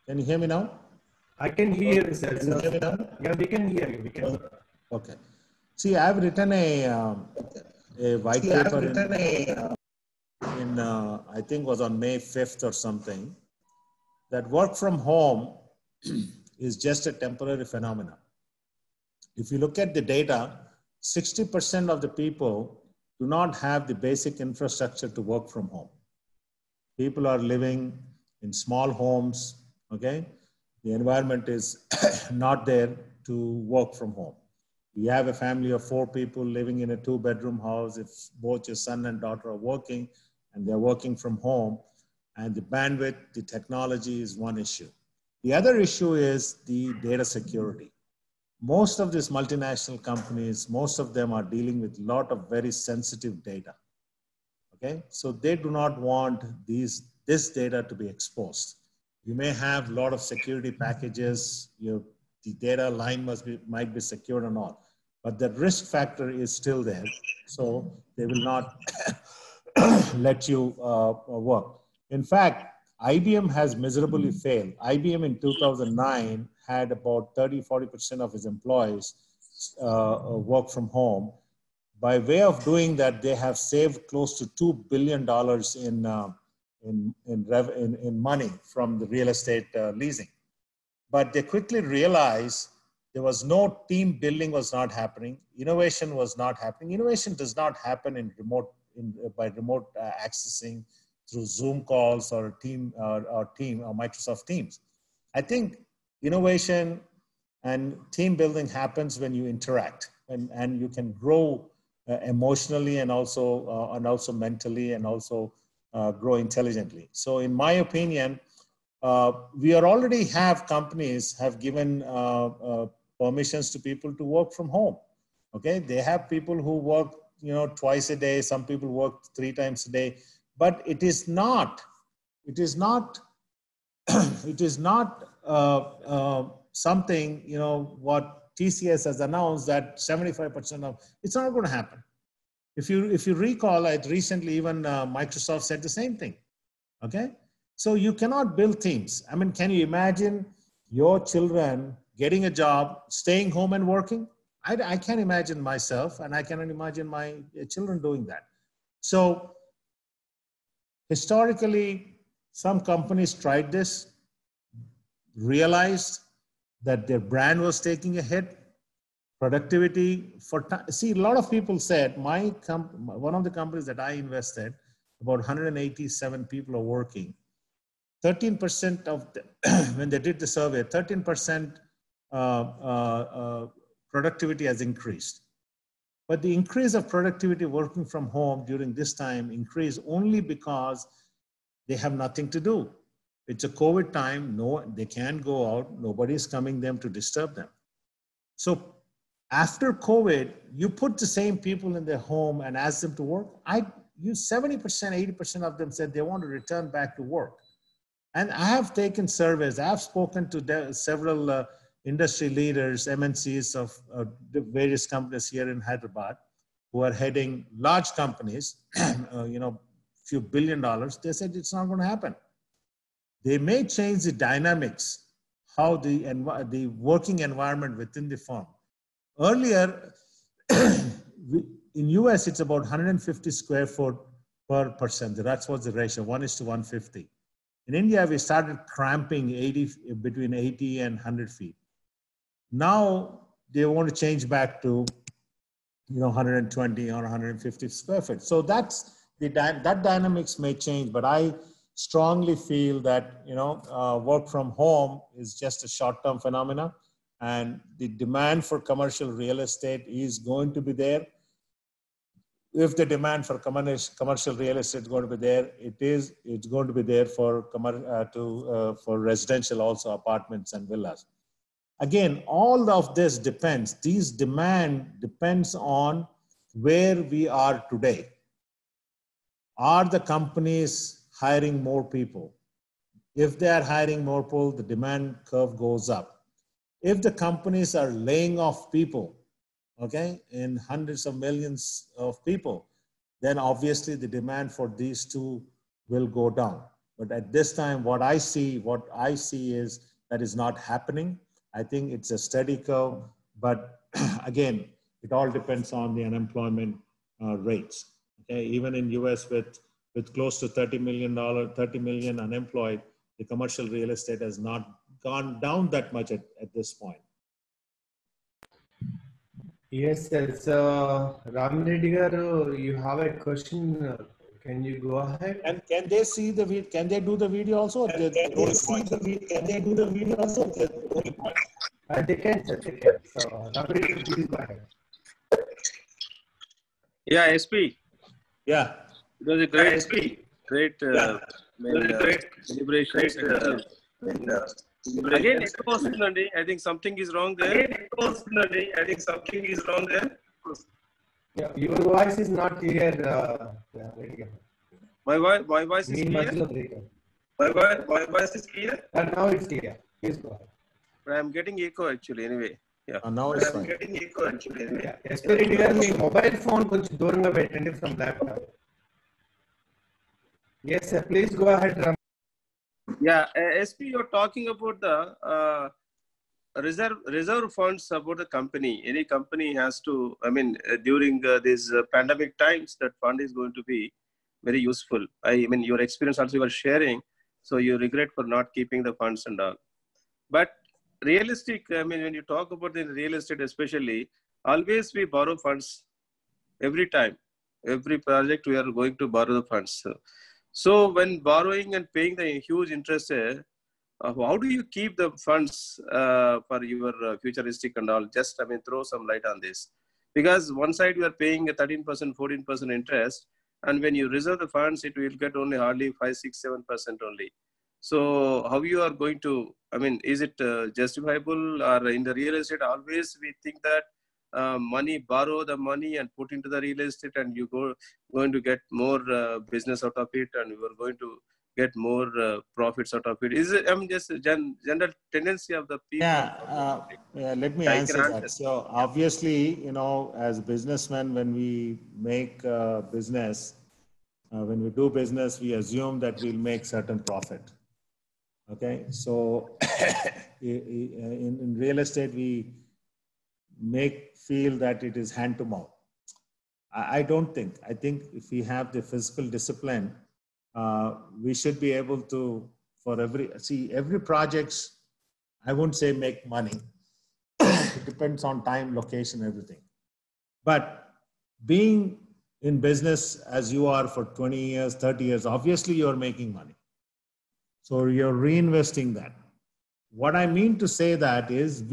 Can you hear me now? I can hear you, sir. Can you hear me now? Yeah, we can hear you. We can. Okay. See, I've written a white paper in I think was on May 5th or something, that work from home is just a temporary phenomenon. If you look at the data, 60% of the people do not have the basic infrastructure to work from home. People are living in small homes, okay? The environment is not there to work from home. You have a family of 4 people living in a 2-bedroom house. If both your son and daughter are working and they're working from home, and the bandwidth, the technology is one issue. The other issue is the data security. Most of these multinational companies, most of them are dealing with a lot of very sensitive data, okay? So they do not want this data to be exposed. You may have a lot of security packages, the data line might be secured or not, but the risk factor is still there, so they will not let you work. In fact, IBM has miserably failed. IBM in 2009 had about 30–40% of its employees work from home. By way of doing that, they have saved close to $2 billion in money from the real estate leasing. But they quickly realized there was no team building was not happening. Innovation was not happening. Innovation does not happen by remote accessing through Zoom calls or Microsoft Teams. I think innovation and team building happens when you interact and you can grow emotionally and also mentally and also grow intelligently. So in my opinion, we already have companies have given permissions to people to work from home. Okay, they have people who work twice a day. Some people work 3 times a day, but it is not something what TCS has announced that 75% of it's not going to happen. If you recall, recently even Microsoft said the same thing. Okay, so you cannot build teams. I mean, can you imagine your children getting a job, staying home and working? I can't imagine myself, and I cannot imagine my children doing that. So historically, some companies tried this, realized that their brand was taking a hit, productivity see, a lot of people said, one of the companies that I invested, about 187 people are working. 13% of when they did the survey, 13% productivity has increased. But the increase of productivity working from home during this time increased only because they have nothing to do. It's a COVID time. No, they can't go out. Nobody's coming them to disturb them. So after COVID, you put the same people in their home and ask them to work. 70%, 80% of them said they want to return back to work. And I have taken surveys. I've spoken to several industry leaders, MNCs of the various companies here in Hyderabad, who are heading large companies, few $1 billion. They said it's not going to happen. They may change the dynamics, how the working environment within the firm. Earlier, in US, it's about 150 square foot per person. That's what's the ratio, 1:150. In India, we started cramping between 80 and 100 feet. Now they want to change back to 120 or 150 square feet. So that dynamics may change, but I strongly feel that work from home is just a short-term phenomena, and the demand for commercial real estate is going to be there. If the demand for commercial real estate is going to be there, it's going to be there for residential also, apartments and villas. Again, all of this depends. These demand depends on where we are today. Are the companies hiring more people? If they are hiring more people, the demand curve goes up. If the companies are laying off people, in hundreds of millions of people, then obviously the demand for these two will go down. But at this time, what I see is that is not happening. I think it's a steady curve, but again, it all depends on the unemployment rates. Even in US with close to 30 million unemployed, the commercial real estate has not gone down that much at this point. Yes, sir. So, Ram Reddy garu, you have a question. Can you go ahead? And can they see the video? Can they do the video also? Can they do the video also? They can, sir. They can. So, Ram Reddy, please go ahead. Yeah, SP. Yeah. It was a great celebrations. Again, echo వస్తుందండి. I think something is wrong there. Yeah, your voice is not clear. My voice is clear. My voice is clear. Now it's clear. Please go ahead. But I'm getting echo actually. Anyway, yeah. Now it's fine. Yeah. Especially here, my mobile phone కొంచెం దూరంగా పెట్టండి from laptop. Yes, sir. Please go ahead, Ram. Yeah, SP, you're talking about the reserve funds about the company. Any company has to, during these pandemic times, that fund is going to be very useful. Your experience also you are sharing, so you regret for not keeping the funds and all. But realistic, when you talk about the real estate especially, always we borrow funds every time. Every project we are going to borrow the funds. So when borrowing and paying the huge interest, how do you keep the funds for your futuristic and all? Just, throw some light on this. Because one side you are paying a 13%, 14% interest, and when you reserve the funds, it will get only hardly 5, 6, 7% only. So how you are going to, is it justifiable? Or in the real estate, always we think that borrow the money and put into the real estate, and you going to get more business out of it, and you are going to get more profits out of it. Is it just a general tendency of the people? Yeah, let me answer that. So obviously, as businessmen, when we make business, when we do business, we assume that we'll make certain profit. So in real estate, we feel that it is hand to mouth. I don't think. I think if we have the physical discipline, we should be able to, for every project, I won't say make money. It depends on time, location, everything. But being in business as you are for 20 years, 30 years, obviously you're making money. So you're reinvesting that. What I mean to say that is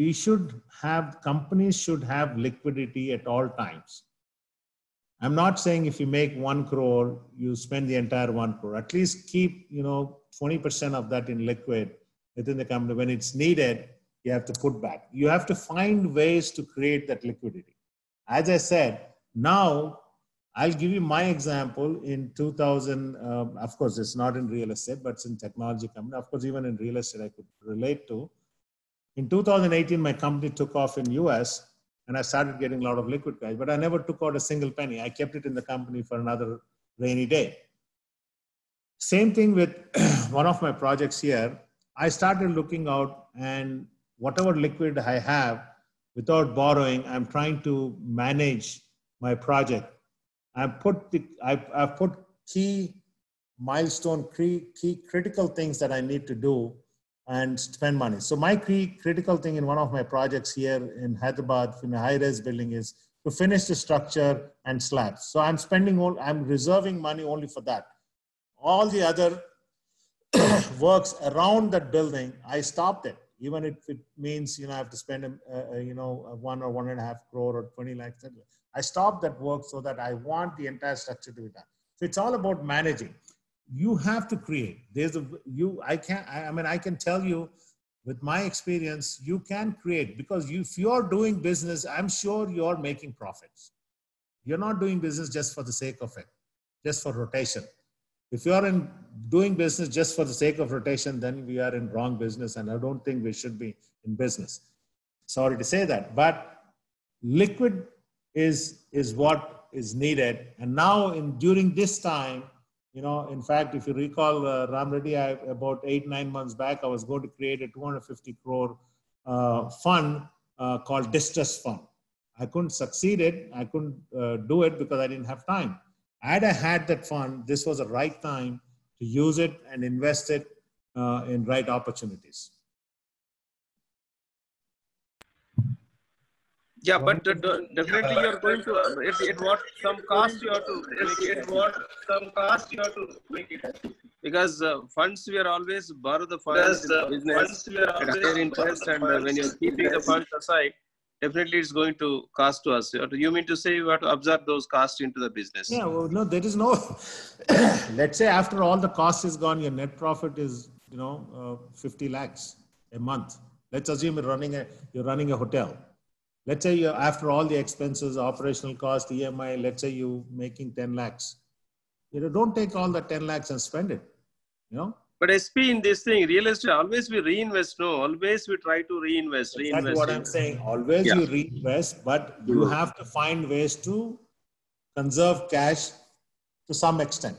companies should have liquidity at all times. I'm not saying if you make 1 crore, you spend the entire 1 crore. At least keep, 20% of that in liquid within the company. When it's needed, you have to put back. You have to find ways to create that liquidity. As I said, now I'll give you my example in 2000. Of course, it's not in real estate, but it's in technology company. Of course, even in real estate, I could relate to. In 2018, my company took off in US and I started getting a lot of liquid cash, but I never took out a single penny. I kept it in the company for another rainy day. Same thing with one of my projects here. I started looking out, and whatever liquid I have, without borrowing, I'm trying to manage my project. I've put key milestone, key critical things that I need to do and spend money. So my key critical thing in one of my projects here in Hyderabad in a high-rise building is to finish the structure and slabs. So I'm reserving money only for that. All the other works around that building, I stopped it. Even if it means, I have to spend, 1 or 1.5 crore or 20 lakhs. I stopped that work so that I want the entire structure to be done. So it's all about managing. You have to create. I can tell you with my experience, you can create, because if you're doing business, I'm sure you're making profits. You're not doing business just for the sake of it, just for rotation. If you're doing business just for the sake of rotation, then we are in wrong business, and I don't think we should be in business. Sorry to say that, but liquid is what is needed. And now during this time, in fact, if you recall, Ram Reddy, about 8-9 months back, I was going to create a 250 crore fund called Distress Fund. I couldn't succeed it. I couldn't do it because I didn't have time. Had I had that fund, this was the right time to use it and invest it in right opportunities. Yeah, but definitely you're going to, at what some cost you have to make it. Because funds, we are always borrow the funds in business at higher interest, and when you're keeping the funds aside, definitely it's going to cost to us. You mean to say you have to absorb those costs into the business? Yeah, well, no, there is no, let's say after all the cost is gone, your net profit is, 50 lakhs a month. Let's assume you're running a hotel. Let's say after all the expenses, operational cost, EMI, let's say you're making 10 lakhs. Don't take all the 10 lakhs and spend it, But SP, in this thing, real estate, always we reinvest. No, always we try to reinvest. That's what I'm saying. Always you reinvest, but you have to find ways to conserve cash to some extent.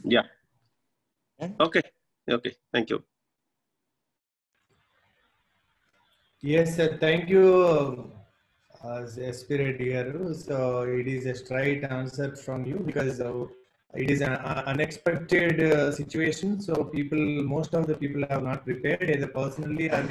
Yeah. Okay. Thank you. Yes, sir. Thank you, SP Reddy garu. So it is a straight answer from you, because it is an unexpected situation. So most of the people have not prepared, either personally or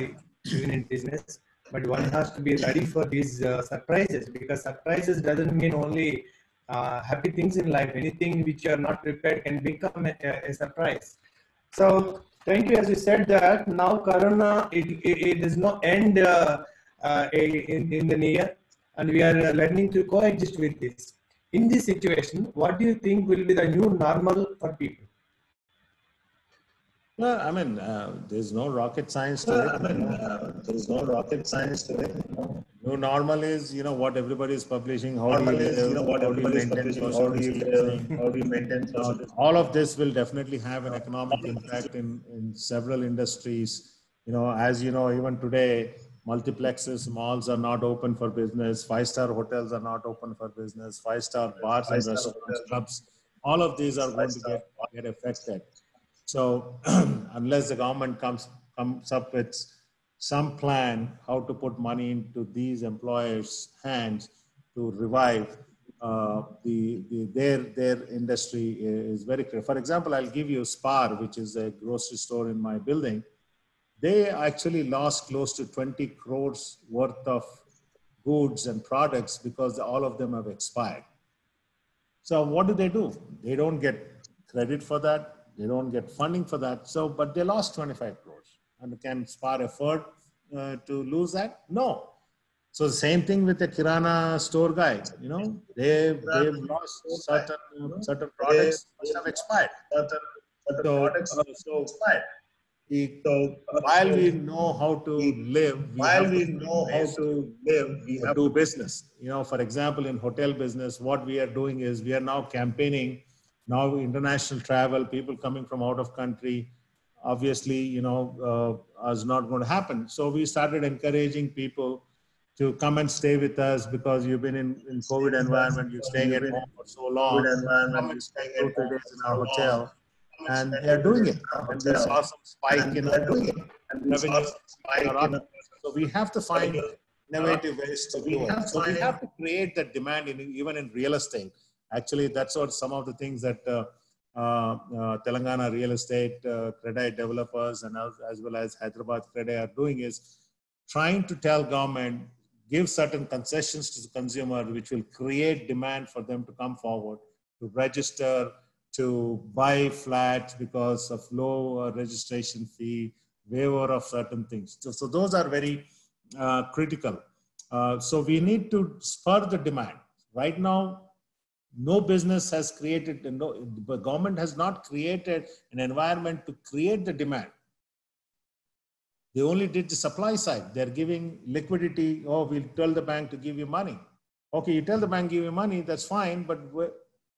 even in business. But one has to be ready for these surprises, because surprises doesn't mean only happy things in life. Anything which you are not prepared can become a surprise. So thank you. As you said that now Corona, it does not end in the near, and we are learning to coexist with this. In this situation, what do you think will be the new normal for people? Well, I mean, there's no rocket science to it. There's no rocket science to it. New normal is, what everybody is publishing. How do you maintain social? All of this will definitely have an economic impact in several industries. As you know, even today, multiplexes, malls are not open for business. 5-star hotels are not open for business. 5-star bars and restaurants, clubs, all of these are going to get affected. So unless the government comes up with some plan how to put money into these employers' hands to revive their industry is very clear. For example, I'll give you Spar, which is a grocery store in my building. They actually lost close to 20 crores worth of goods and products because all of them have expired. So what do? They don't get credit for that. They don't get funding for that. So, but they lost 25 crores. And can Spar afford to lose that? No. So the same thing with the Kirana store guy. They've lost certain products which have expired. So while we know how to live, we have to do business. You know, for example, in hotel business, what we are doing is we are now campaigning, now international travel, people coming from out of country, obviously, is not going to happen. So we started encouraging people to come and stay with us because you've been in COVID environment, you're staying at home for so long, come and stay 2-3 days in our hotel. And they are doing it. And we saw some spike in revenue. So we have to find innovative ways to do it. So we have to create that demand even in real estate. Actually, that's what some of the things that Telangana real estate credit developers and as well as Hyderabad credit are doing is trying to tell government, give certain concessions to the consumer, which will create demand for them to come forward, to register, to buy flats because of low registration fee, waiver of certain things. So those are very critical. So we need to spur the demand. Right now, no business has created, the government has not created an environment to create the demand. They only did the supply side. They're giving liquidity. Oh, we'll tell the bank to give you money. Okay, you tell the bank give you money, that's fine, but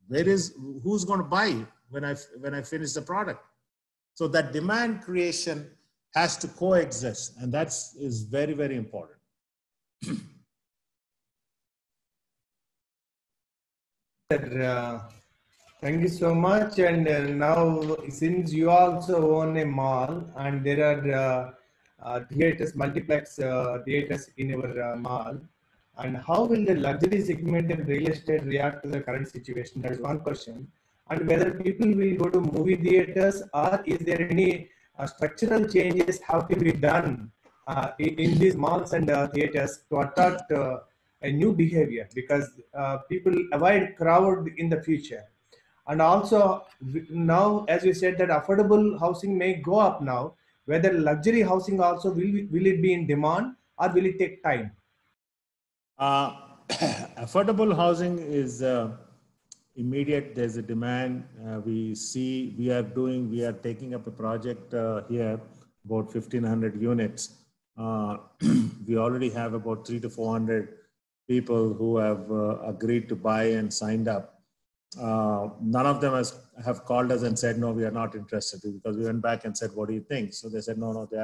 who's going to buy when I finish the product? So that demand creation has to coexist, and that is very, very important. Thank you so much. And now, since you also own a mall and there are theaters, multiplex theaters in your mall, and how will the luxury segment in real estate react to the current situation? That is one question. And whether people will go to movie theaters, or is there any structural changes have to be done in these malls and theaters to attract a new behavior, because people avoid crowd in the future. And also now, as you said, that affordable housing may go up now, whether luxury housing also will it be in demand or will it take time? Affordable housing is immediate. There's a demand. We are taking up a project here, about 1,500 units. We already have about 300 to 400 people who have agreed to buy and signed up. None of them have called us and said, no, we are not interested, because we went back and said, what do you think? So they said, no, they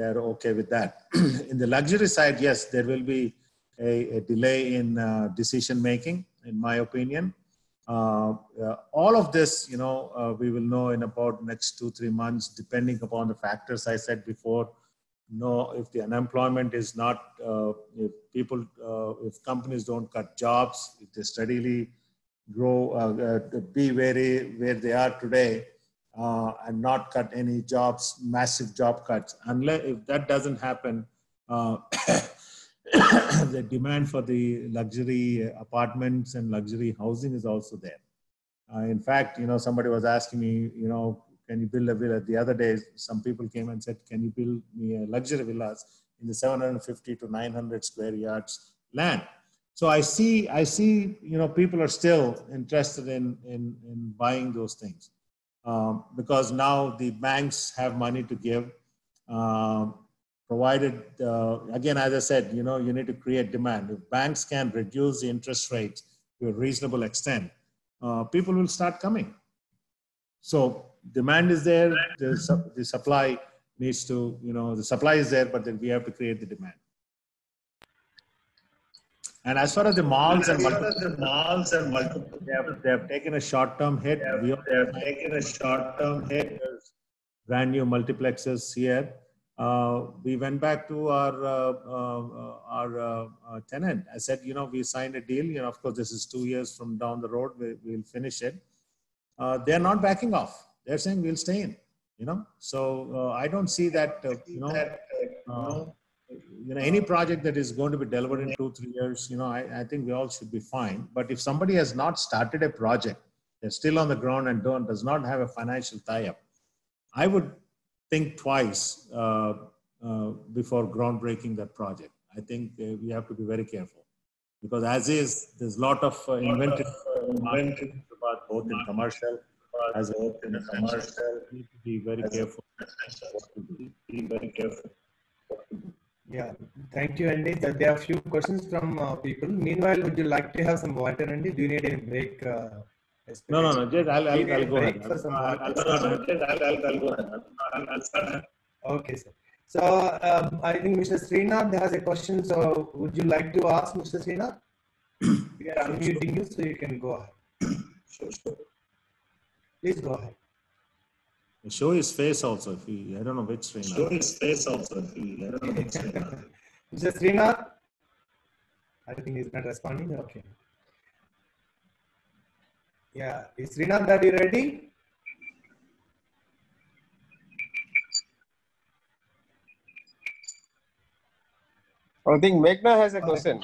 are okay with that. In the luxury side, yes, there will be a delay in decision making, in my opinion. All of this, we will know in about next 2-3 months, depending upon the factors I said before. If the unemployment is not, if companies don't cut jobs, if they steadily grow, be where they are today, and not cut any jobs, massive job cuts. Unless if that doesn't happen, the demand for the luxury apartments and luxury housing is also there. In fact, somebody was asking me, can you build a villa? The other day, some people came and said, can you build me a luxury villas in the 750 to 900 square yards land? So I see, people are still interested in buying those things because now the banks have money to give, provided, again, as I said, you need to create demand. If banks can reduce the interest rates to a reasonable extent, people will start coming. So demand is there, the supply needs to, the supply is there, but then we have to create the demand. And as far as the malls and they have taken a short-term hit. They have taken a short-term hit. Brand new multiplexes here. We went back to our tenant. I said, we signed a deal. Of course, this is 2 years from down the road. We'll finish it. They're not backing off. They're saying we'll stay in. So I don't see that. Any project that is going to be delivered in 2-3 years, I think we all should be fine. But if somebody has not started a project, they're still on the ground and does not have a financial tie-up, I would think twice before groundbreaking that project. I think we have to be very careful because as is, there's a lot of inventory both in commercial as a work in a commercial, need to be very careful. Be very careful. Yeah, thank you, Andy. There are a few questions from people. Meanwhile, would you like to have some water, Andy? Do you need any break? No. Just I'll go ahead. For some water? I'll go ahead. I'll start. Okay, sir. So I think Mr. Srinath has a question. So would you like to ask Mr. Srinath? We are unmuting you, so you can go ahead. Sure. Please go ahead. Show his face also. I don't know which Srinath. Show his face also. I don't know which Srinath. Mr. Srinath? I think he's not responding. Okay. Yeah. Is Srinath, are you ready? I think Meghna has a question.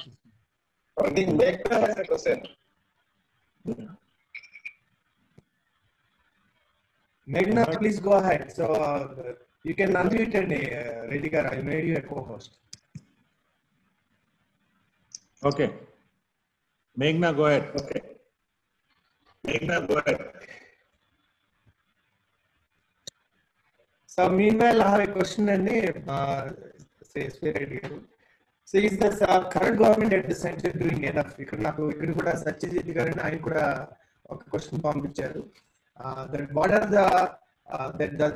Meghna, please go ahead. So you can unmute and Redika, I made you a co-host. Okay. Meghna, go ahead. So meanwhile, I have a question and so is the current government at the center doing enough? Ikkada kuda Satyajit garu ayan kuda oka question panpicharu. That what are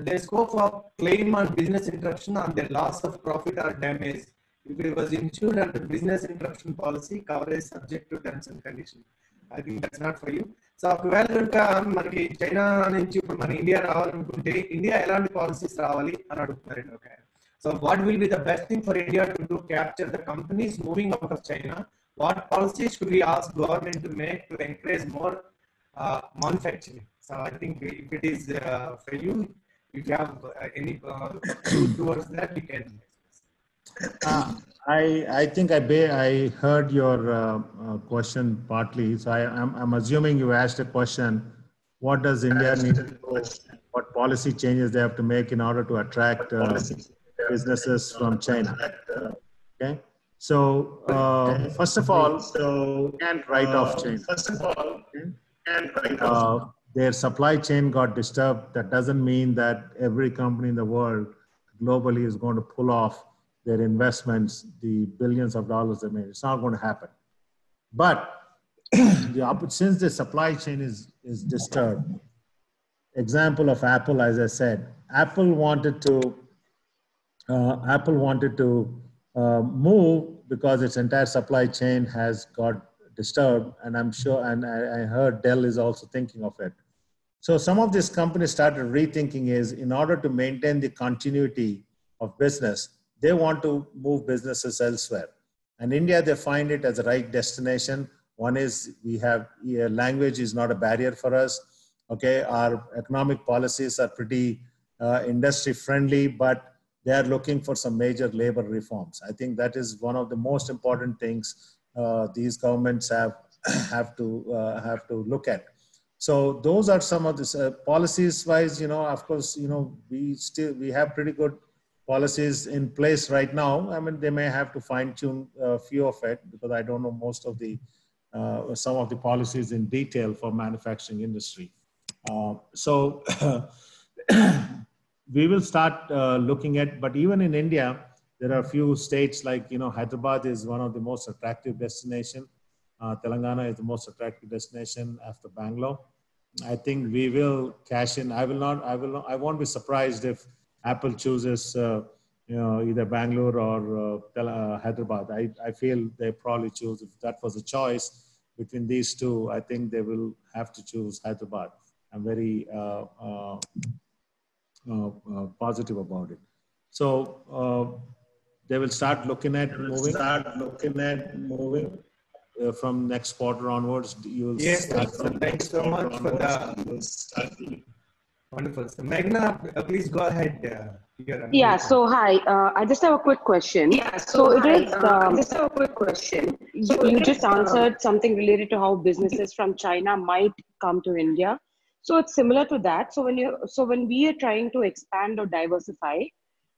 the scope of claim on business interruption on the loss of profit or damage if it was insured under business interruption policy coverage subject to terms and conditions? I think that's not for you. So ఒకవేళ కనుక మనకి China నుంచి ఇప్పుడు మన India రావాలనుకుంటే India ఎలాంటి policies రావాలి అని అడుగుతున్నారండి. Okay. So what will be the best thing for India to do capture the companies moving out of China? What policies should we ask government to make to encourage more manufacturing? So I think if it is for you, if you have any towards that, you can. I think I heard your question partly. So I'm assuming you asked a question. What does India need to do? What policy changes they have to make in order to attract businesses from China? Okay. So first of all, you can't write off China. Their supply chain got disturbed. That doesn't mean that every company in the world globally is going to pull off their investments, the billions of dollars they made. It's not going to happen. But since the supply chain is disturbed, example of Apple, as I said, Apple wanted to move because its entire supply chain has got disturbed, and I'm sure, and I heard Dell is also thinking of it. So some of these companies started rethinking is in order to maintain the continuity of business, they want to move businesses elsewhere. And India, they find it as a right destination. One is language is not a barrier for us. Okay, our economic policies are pretty industry friendly, but they are looking for some major labor reforms. I think that is one of the most important things these governments have to look at. So those are some of the policies wise, of course, we have pretty good policies in place right now. I mean, they may have to fine tune a few of it because I don't know most of some of the policies in detail for manufacturing industry. So we will start looking at, but even in India, there are a few states like, Hyderabad is one of the most attractive destination. Telangana is the most attractive destination after Bangalore. I think we will cash in. I won't be surprised if Apple chooses, either Bangalore or Hyderabad. I feel they probably choose, if that was a choice between these two, I think they will have to choose Hyderabad. I'm very positive about it. So they will start looking at moving. From next quarter onwards. Yes, thanks so much for that. Wonderful. So Meghna, please go ahead. Yeah, so hi, I just have a quick question. You just answered something related to how businesses from China might come to India. So it's similar to that. So when we are trying to expand or diversify,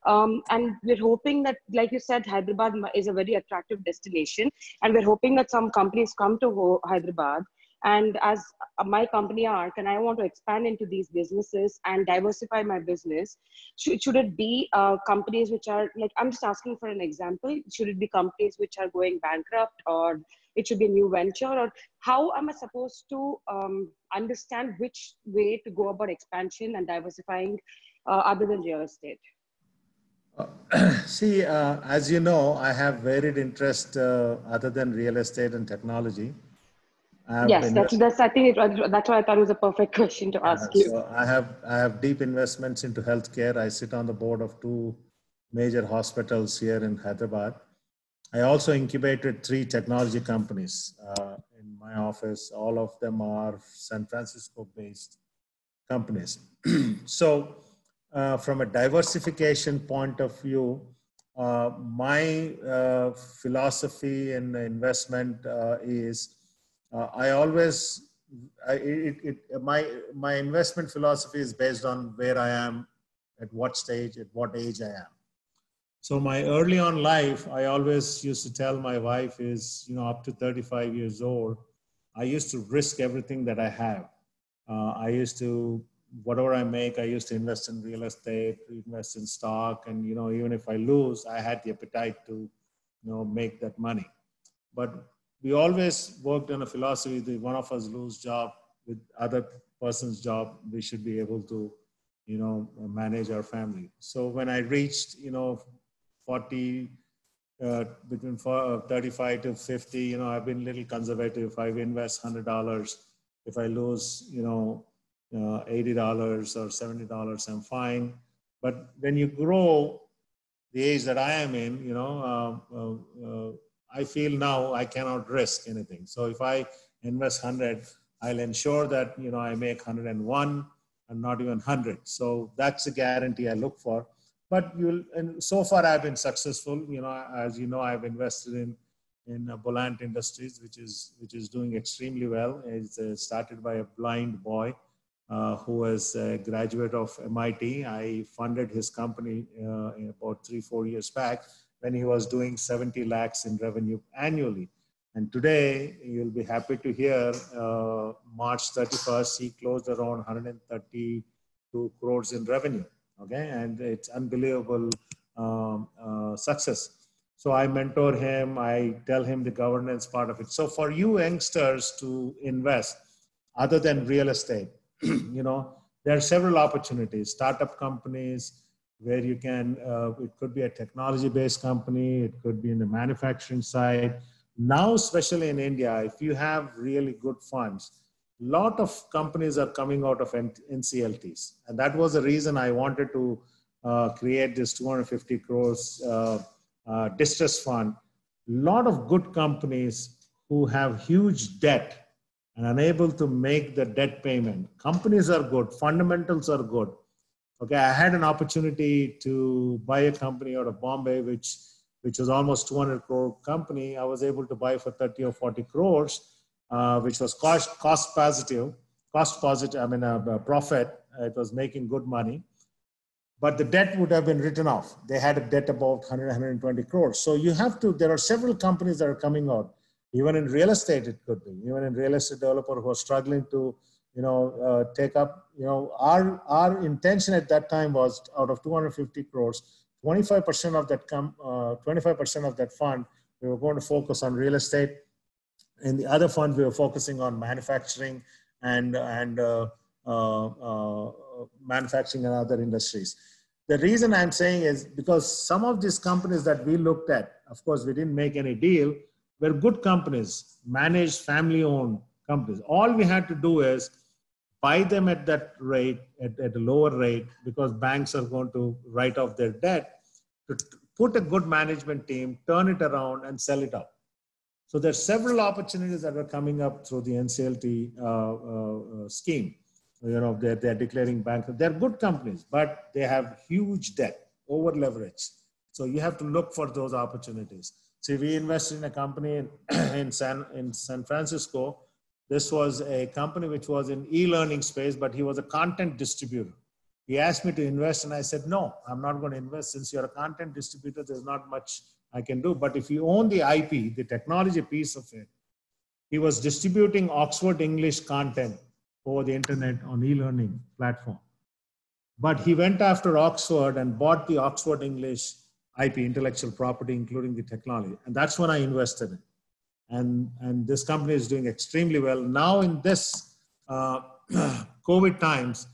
and we're hoping that, like you said, Hyderabad is a very attractive destination, and we're hoping that some companies come to Hyderabad And as my company Arc, and I want to expand into these businesses and diversify my business, should it be companies which are like, I'm just asking for an example, should it be companies which are going bankrupt, or it should be a new venture, or how am I supposed to understand which way to go about expansion and diversifying other than real estate? See, as you know, I have varied interest other than real estate and technology. Yes, that's I think that's why I thought it was a perfect question to ask you. So I have deep investments into healthcare. I sit on the board of 2 major hospitals here in Hyderabad. I also incubated 3 technology companies in my office. All of them are San Francisco-based companies. So from a diversification point of view, my philosophy in investment is I always, my investment philosophy is based on where I am, at what stage, at what age I am. So my early on life, I always used to tell my wife is, up to 35 years old, I used to risk everything that I have. I used to, whatever I make, I used to invest in real estate, invest in stock. And, even if I lose, I had the appetite to, make that money. But we always worked on a philosophy that one of us lose job with other person's job, we should be able to, manage our family. So when I reached, 40, between 35 to 50, I've been a little conservative. If I invest $100, if I lose, $80 or $70, I'm fine. But when you grow the age that I am in, I feel now I cannot risk anything. So if I invest 100, I'll ensure that, I make 101 and not even 100. So that's a guarantee I look for. But and so far I've been successful. As you know, I've invested in Bolant Industries, which is doing extremely well. It's started by a blind boy who was a graduate of MIT. I funded his company about 3-4 years back when he was doing 70 lakhs in revenue annually. And today, you'll be happy to hear, March 31st, he closed around 132 crores in revenue. Okay, and it's unbelievable success. So I mentor him, I tell him the governance part of it. So for you youngsters to invest, other than real estate, there are several opportunities, startup companies, where you can, it could be a technology-based company, it could be in the manufacturing side. Now, especially in India, if you have really good funds, a lot of companies are coming out of NCLTs. And that was the reason I wanted to create this 250 crores distress fund. A lot of good companies who have huge debt and unable to make the debt payment. Companies are good, fundamentals are good. Okay, I had an opportunity to buy a company out of Bombay, which was almost 200 crore company. I was able to buy for 30 or 40 crores, which was cost positive, profit. It was making good money, but the debt would have been written off. They had a debt about 100, 120 crores. So you have to, there are several companies that are coming out. Even in real estate, it could be. Even in real estate developer who are struggling to, take up, our intention at that time was out of 250 crores, 25% of that 25% of that fund, we were going to focus on real estate. In the other fund, we were focusing on manufacturing and manufacturing and other industries. The reason I'm saying is because some of these companies that we looked at, of course, we didn't make any deal, were good companies, managed, family-owned companies. All we had to do is buy them at that rate, at a lower rate, because banks are going to write off their debt, to put a good management team, turn it around and sell it up. So there's several opportunities that are coming up through the NCLT scheme. They're declaring bankrupt. They're good companies, but they have huge debt, over leverage. So you have to look for those opportunities. See, we invested in a company in San Francisco. This was a company which was in e-learning space, but he was a content distributor. He asked me to invest and I said, no, I'm not going to invest. Since you're a content distributor, there's not much I can do. But if you own the IP, the technology piece of it, he was distributing Oxford English content over the internet on e-learning platform. But he went after Oxford and bought the Oxford English IP, intellectual property, including the technology. And that's when I invested in. And this company is doing extremely well. Now in this COVID times,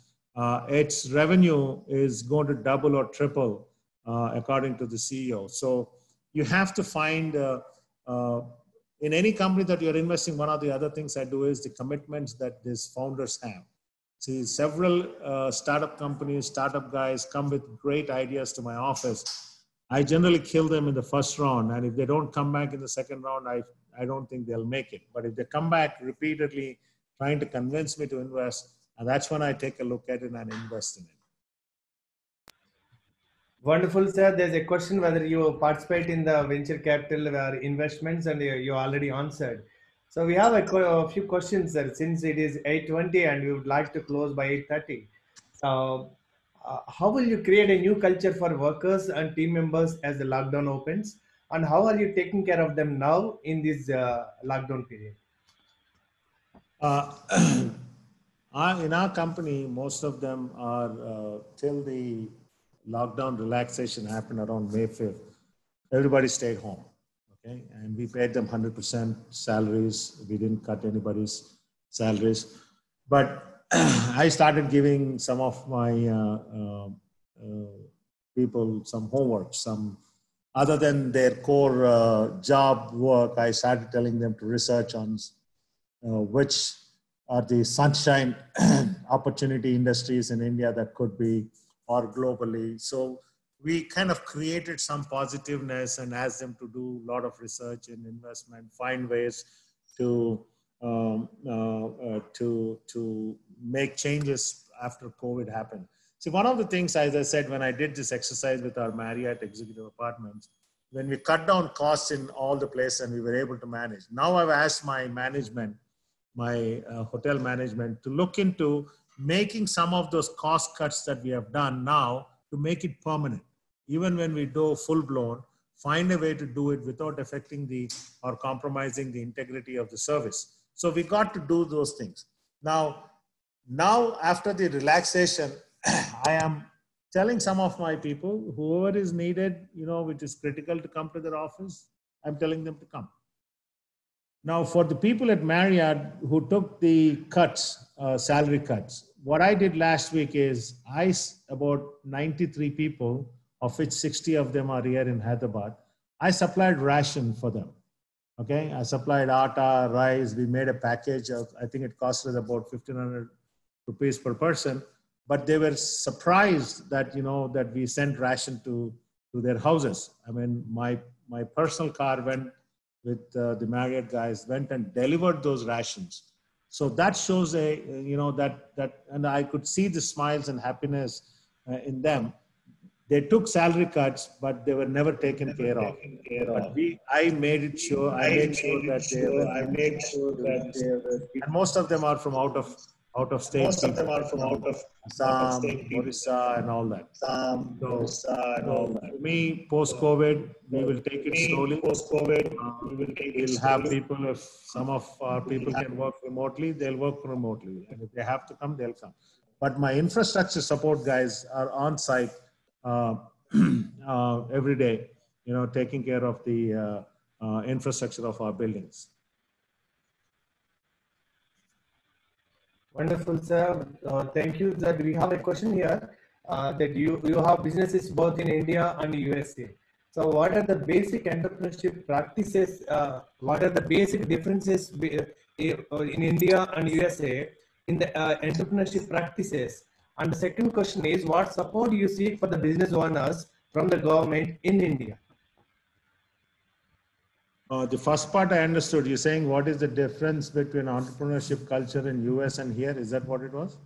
its revenue is going to double or triple according to the CEO. So you have to find, in any company that you're investing, one of the other things I do is the commitments that these founders have. See, several startup companies, startup guys come with great ideas to my office. I generally kill them in the first round. And if they don't come back in the second round, I don't think they'll make it. But if they come back repeatedly trying to convince me to invest, and that's when I take a look at it and invest in it. Wonderful, sir. There's a question whether you participate in the venture capital investments, and you already answered. So we have a few questions, sir, since it is 8:20 and we would like to close by 8:30. How will you create a new culture for workers and team members as the lockdown opens? And how are you taking care of them now in this lockdown period? In our company, most of them are till the lockdown relaxation happened around May 5th. Everybody stayed home, okay? And we paid them 100% salaries. We didn't cut anybody's salaries. But I started giving some of my people some homework, some other than their core job work. I started telling them to research on which are the sunshine opportunity industries in India that could be, or globally. So we kind of created some positiveness and asked them to do a lot of research and investment, find ways to make changes after COVID happened. See, one of the things, as I said, when I did this exercise with our Marriott executive apartments, when we cut down costs in all the places and we were able to manage. Now I've asked my management, my hotel management, to look into making some of those cost cuts that we have done now to make it permanent. Even when we do full blown, find a way to do it without affecting or compromising the integrity of the service. So we got to do those things. Now after the relaxation, I am telling some of my people, whoever is needed, which is critical to come to their office, I'm telling them to come. Now, for the people at Marriott who took the cuts, salary cuts, what I did last week is about 93 people, of which 60 of them are here in Hyderabad, I supplied ration for them. Okay, I supplied atta, rice. We made a package of, I think it costed about 1,500 rupees per person, but they were surprised that, that we sent ration to their houses. I mean, my personal car went with the Marriott guys, went and delivered those rations. So that shows and I could see the smiles and happiness in them. They took salary cuts, but they were never taken care of. But I made sure that they were, and most of them are from out of state. Most of them are from out of Assam, Orissa, and all that. For me, post-COVID, we will take it slowly. We'll have people, if some of our people can work remotely, they'll work remotely. And if they have to come, they'll come. But my infrastructure support guys are on site every day, taking care of the infrastructure of our buildings. Wonderful, sir. Thank you, sir. We have a question here that you have businesses both in India and USA. So what are the basic entrepreneurship practices? What are the basic differences in India and USA in the entrepreneurship practices? And the second question is, what support do you seek for the business owners from the government in India? The first part I understood. You're saying what is the difference between entrepreneurship culture in US and here? Is that what it was?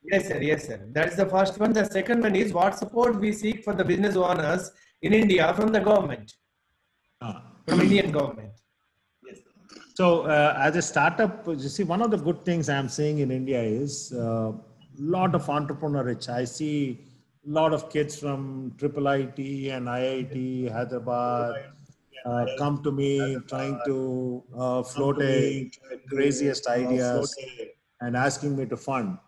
Yes, sir. Yes, sir. That's the first one. The second one is what support we seek for the business owners in India from the government, from Indian government. Yes. So as a startup, you see, one of the good things I'm seeing in India is a lot of entrepreneurship. I see a lot of kids from IIIT and IIT, Hyderabad, come to me trying to float a craziest ideas and asking me to fund.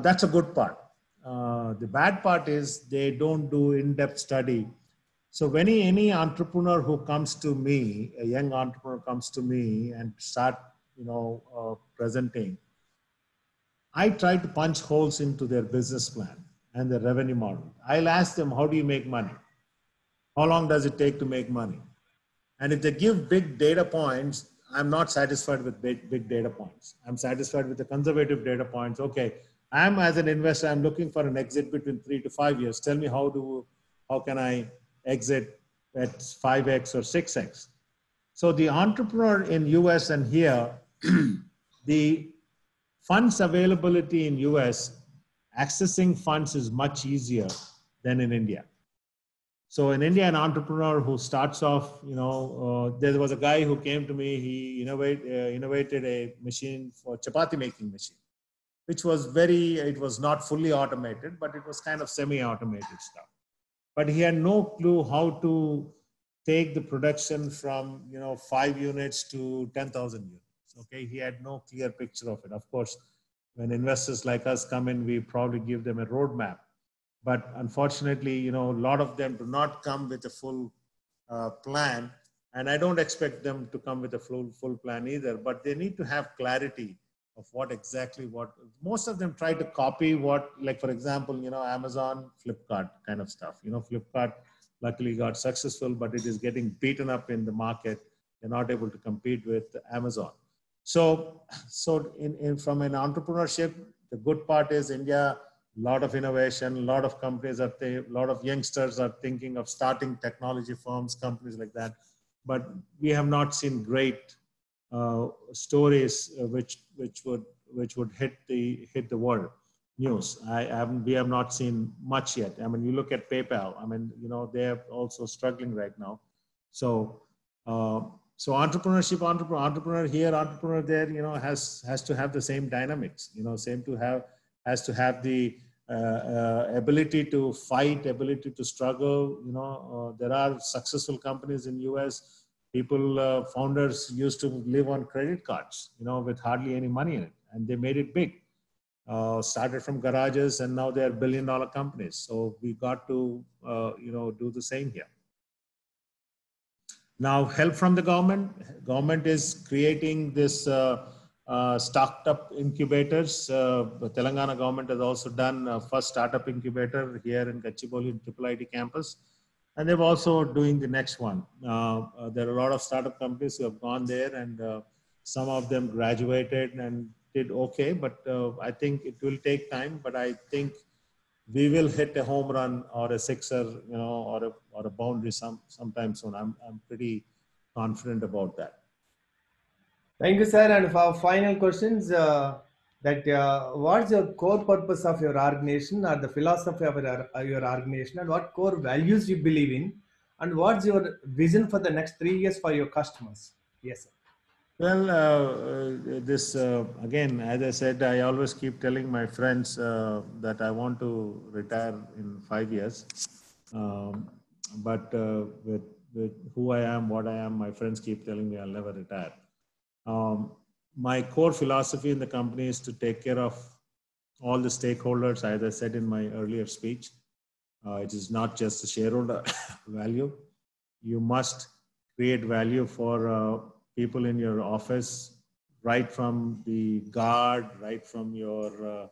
That's a good part. The bad part is they don't do in-depth study. So when any entrepreneur who comes to me, a young entrepreneur comes to me and start, presenting, I try to punch holes into their business plan and their revenue model. I'll ask them, how do you make money? How long does it take to make money? And if they give big data points, I'm not satisfied with big data points. I'm satisfied with the conservative data points. Okay, I'm as an investor, I'm looking for an exit between 3 to 5 years. Tell me how can I exit at 5x or 6x? So the entrepreneur in US and here, the funds availability in US, accessing funds is much easier than in India. So in India, an entrepreneur who starts off, there was a guy who came to me, he innovated a machine for chapati making machine, which was it was not fully automated, but it was kind of semi-automated stuff. But he had no clue how to take the production from, 5 units to 10,000 units. Okay, he had no clear picture of it. Of course, when investors like us come in, we probably give them a roadmap. But unfortunately, a lot of them do not come with a full plan. And I don't expect them to come with a full plan either, but they need to have clarity of what most of them try to copy like for example, Amazon, Flipkart kind of stuff. Flipkart luckily got successful, but it is getting beaten up in the market. They're not able to compete with Amazon. So from an entrepreneurship, the good part is India, a lot of innovation, a lot of companies a lot of youngsters are thinking of starting technology firms, companies like that. But we have not seen great stories which would hit the world news. We have not seen much yet. I mean, you look at PayPal. I mean, they are also struggling right now. So entrepreneurship, entrepreneur here, entrepreneur there, has to have the same dynamics. Has to have the ability to fight, ability to struggle. There are successful companies in US. People, founders used to live on credit cards, with hardly any money in it, and they made it big. Started from garages, and now they are billion-dollar companies. So we got to, do the same here. Now, help from the government. Government is creating this startup incubators. The Telangana government has also done first startup incubator here in Gachibowli in IIIT campus. And they're also doing the next one. There are a lot of startup companies who have gone there, and some of them graduated and did okay. But I think it will take time. But I think we will hit a home run or a sixer, or a boundary sometime soon. I'm pretty confident about that. Thank you, sir. And for final questions, what's your core purpose of your organization, or the philosophy of your organization, and what core values you believe in, and what's your vision for the next 3 years for your customers? Yes, sir. Well, again, as I said, I always keep telling my friends that I want to retire in 5 years. But with who I am, what I am, my friends keep telling me I'll never retire. My core philosophy in the company is to take care of all the stakeholders, as I said in my earlier speech. It is not just the shareholder value. You must create value for people in your office, right from the guard, right from your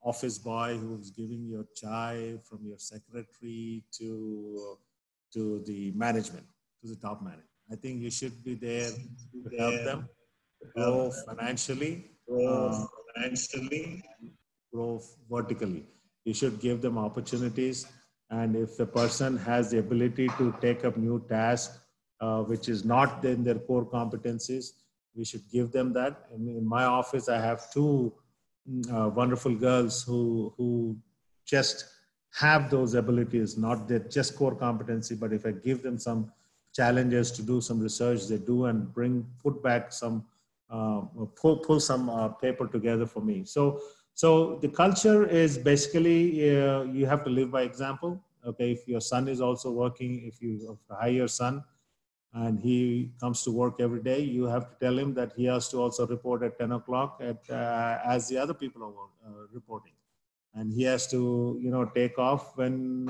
office boy who's giving your chai, from your secretary to the management, to the top management. I think you should be there to help them grow financially, grow vertically. You should give them opportunities. And if the person has the ability to take up new tasks, which is not in their core competencies, we should give them that. In my office, I have two wonderful girls who just have those abilities, not their just core competency, but if I give them some challenges to do some research, they do, and put back some, pull some paper together for me. So the culture is basically, you have to live by example. Okay, if your son is also working, if you hire your son, and he comes to work every day, you have to tell him that he has to also report at 10 o'clock as the other people are reporting. And he has to, take off when,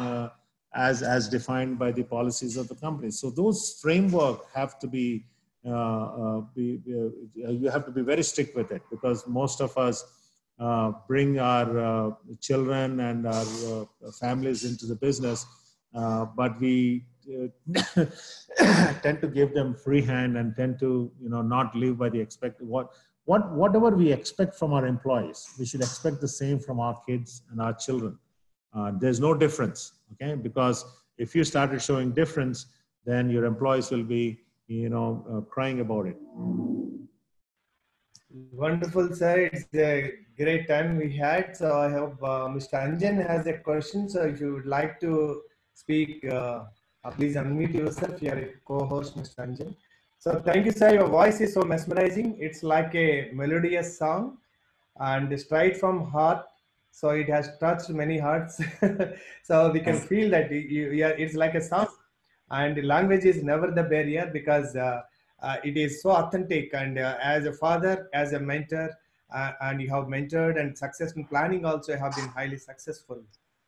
as defined by the policies of the company. So those framework have to be, you have to be very strict with it, because most of us bring our children and our families into the business, but we tend to give them free hand and tend to, not live by the expected whatever we expect from our employees, we should expect the same from our kids and our children. There's no difference, okay? Because if you started showing difference, then your employees will be, crying about it. Wonderful, sir. It's a great time we had. So I hope Mr. Anjan has a question. So if you would like to speak, please unmute yourself. You are a co-host, Mr. Anjan. So thank you, sir. Your voice is so mesmerizing. It's like a melodious song and straight from heart. So it has touched many hearts. So we can feel that it's like a song. And language is never the barrier, because it is so authentic. And as a father, as a mentor, and you have mentored, and success in planning also have been highly successful.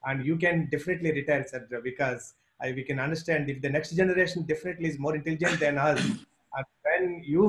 And you can definitely retire, sir, because we can understand if the next generation definitely is more intelligent than us. And when you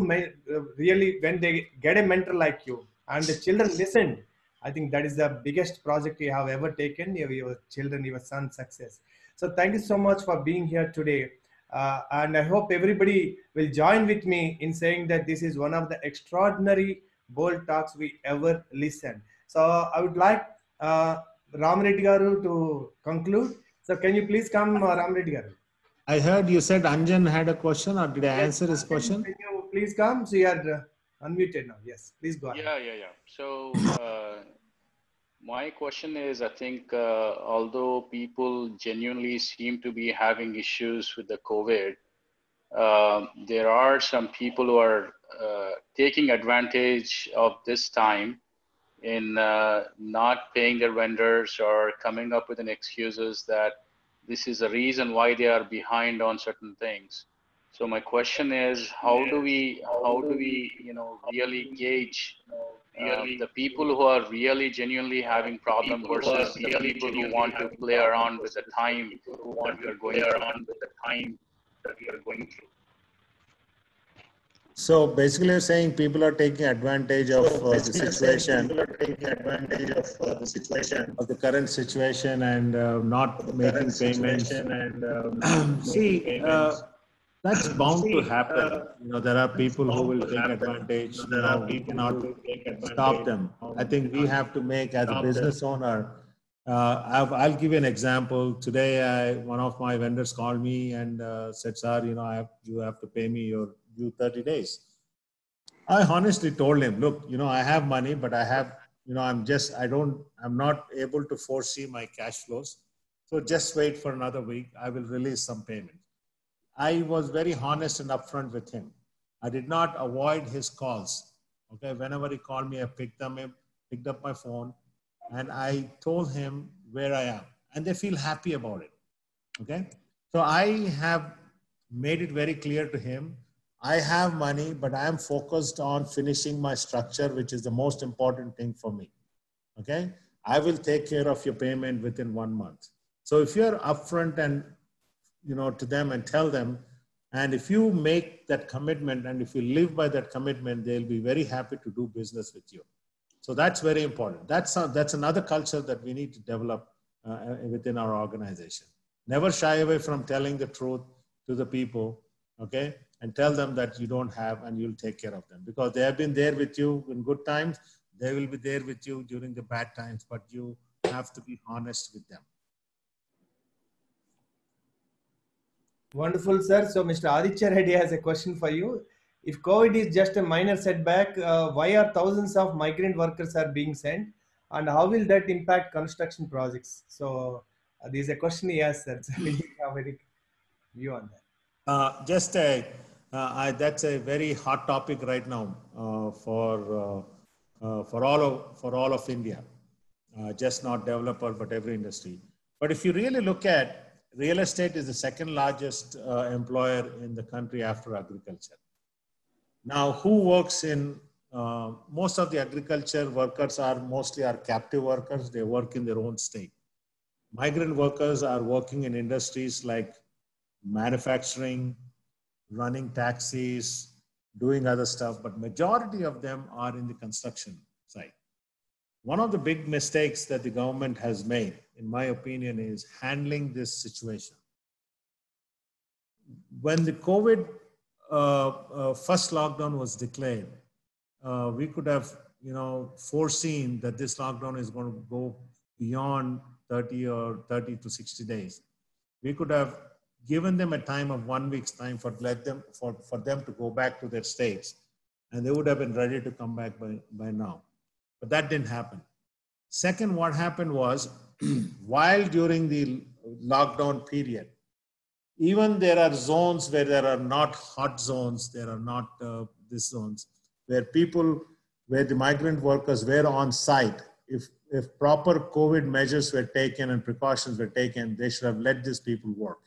really, when they get a mentor like you, and the children listen, I think that is the biggest project you have ever taken, your children, your son's success. So thank you so much for being here today. And I hope everybody will join with me in saying that this is one of the extraordinary bold talks we ever listened. So I would like Ram Reddy Garu to conclude. So can you please come, Ram Reddy Garu? I heard you said Anjan had a question, or did I answer his question? Can you please come? So you are unmuted now. Yes, please go ahead. Yeah. So my question is, I think although people genuinely seem to be having issues with the COVID, there are some people who are taking advantage of this time in not paying their vendors or coming up with an excuses that this is a reason why they are behind on certain things. So my question is, how do we really gauge the people who are really genuinely having problem versus the people who want to play around with the time that we are going through? So basically, you're saying people are taking advantage of the situation, of the current situation, and not making payments. See, that's bound to happen. There are people who will take advantage. We cannot stop them. I think we have to make, as a business owner, I'll give you an example. Today, one of my vendors called me and said, "Sir, you have to pay me your due 30 days." I honestly told him, "Look, I have money, but I have, I'm not able to foresee my cash flows. So just wait for another week. I will release some payment." I was very honest and upfront with him. I did not avoid his calls. Okay, whenever he called me, I picked up my phone, and I told him where I am, and they feel happy about it. Okay, so I have made it very clear to him, I have money, but I am focused on finishing my structure, which is the most important thing for me. Okay, I will take care of your payment within 1 month. So if you're upfront and to them and tell them, and if you make that commitment and if you live by that commitment, they'll be very happy to do business with you. So that's very important. That's another culture that we need to develop within our organization. Never shy away from telling the truth to the people, okay? And tell them that you don't have, and you'll take care of them, because they have been there with you in good times. They will be there with you during the bad times, but you have to be honest with them. Wonderful, sir. So Mr. Aditya Reddy has a question for you. If COVID is just a minor setback, why are thousands of migrant workers are being sent, and how will that impact construction projects? So there's a question he asked, sir. So we have a view on that. That's a very hot topic right now for all of India, just not developer, but every industry. But if you really look at real estate is the second largest employer in the country after agriculture. Now, who works in, most of the agriculture workers are mostly captive workers. They work in their own state. Migrant workers are working in industries like manufacturing, running taxis, doing other stuff, but majority of them are in the construction side. One of the big mistakes that the government has made, in my opinion, is handling this situation. When the COVID first lockdown was declared, we could have, foreseen that this lockdown is going to go beyond 30 to 60 days. We could have given them a time of 1 week's time for them to go back to their states, and they would have been ready to come back by now. But that didn't happen. Second, what happened was, while during the lockdown period, even there are zones where there are not hot zones, there are not these zones, where the migrant workers were on site. If proper COVID measures were taken and precautions were taken, they should have let these people work.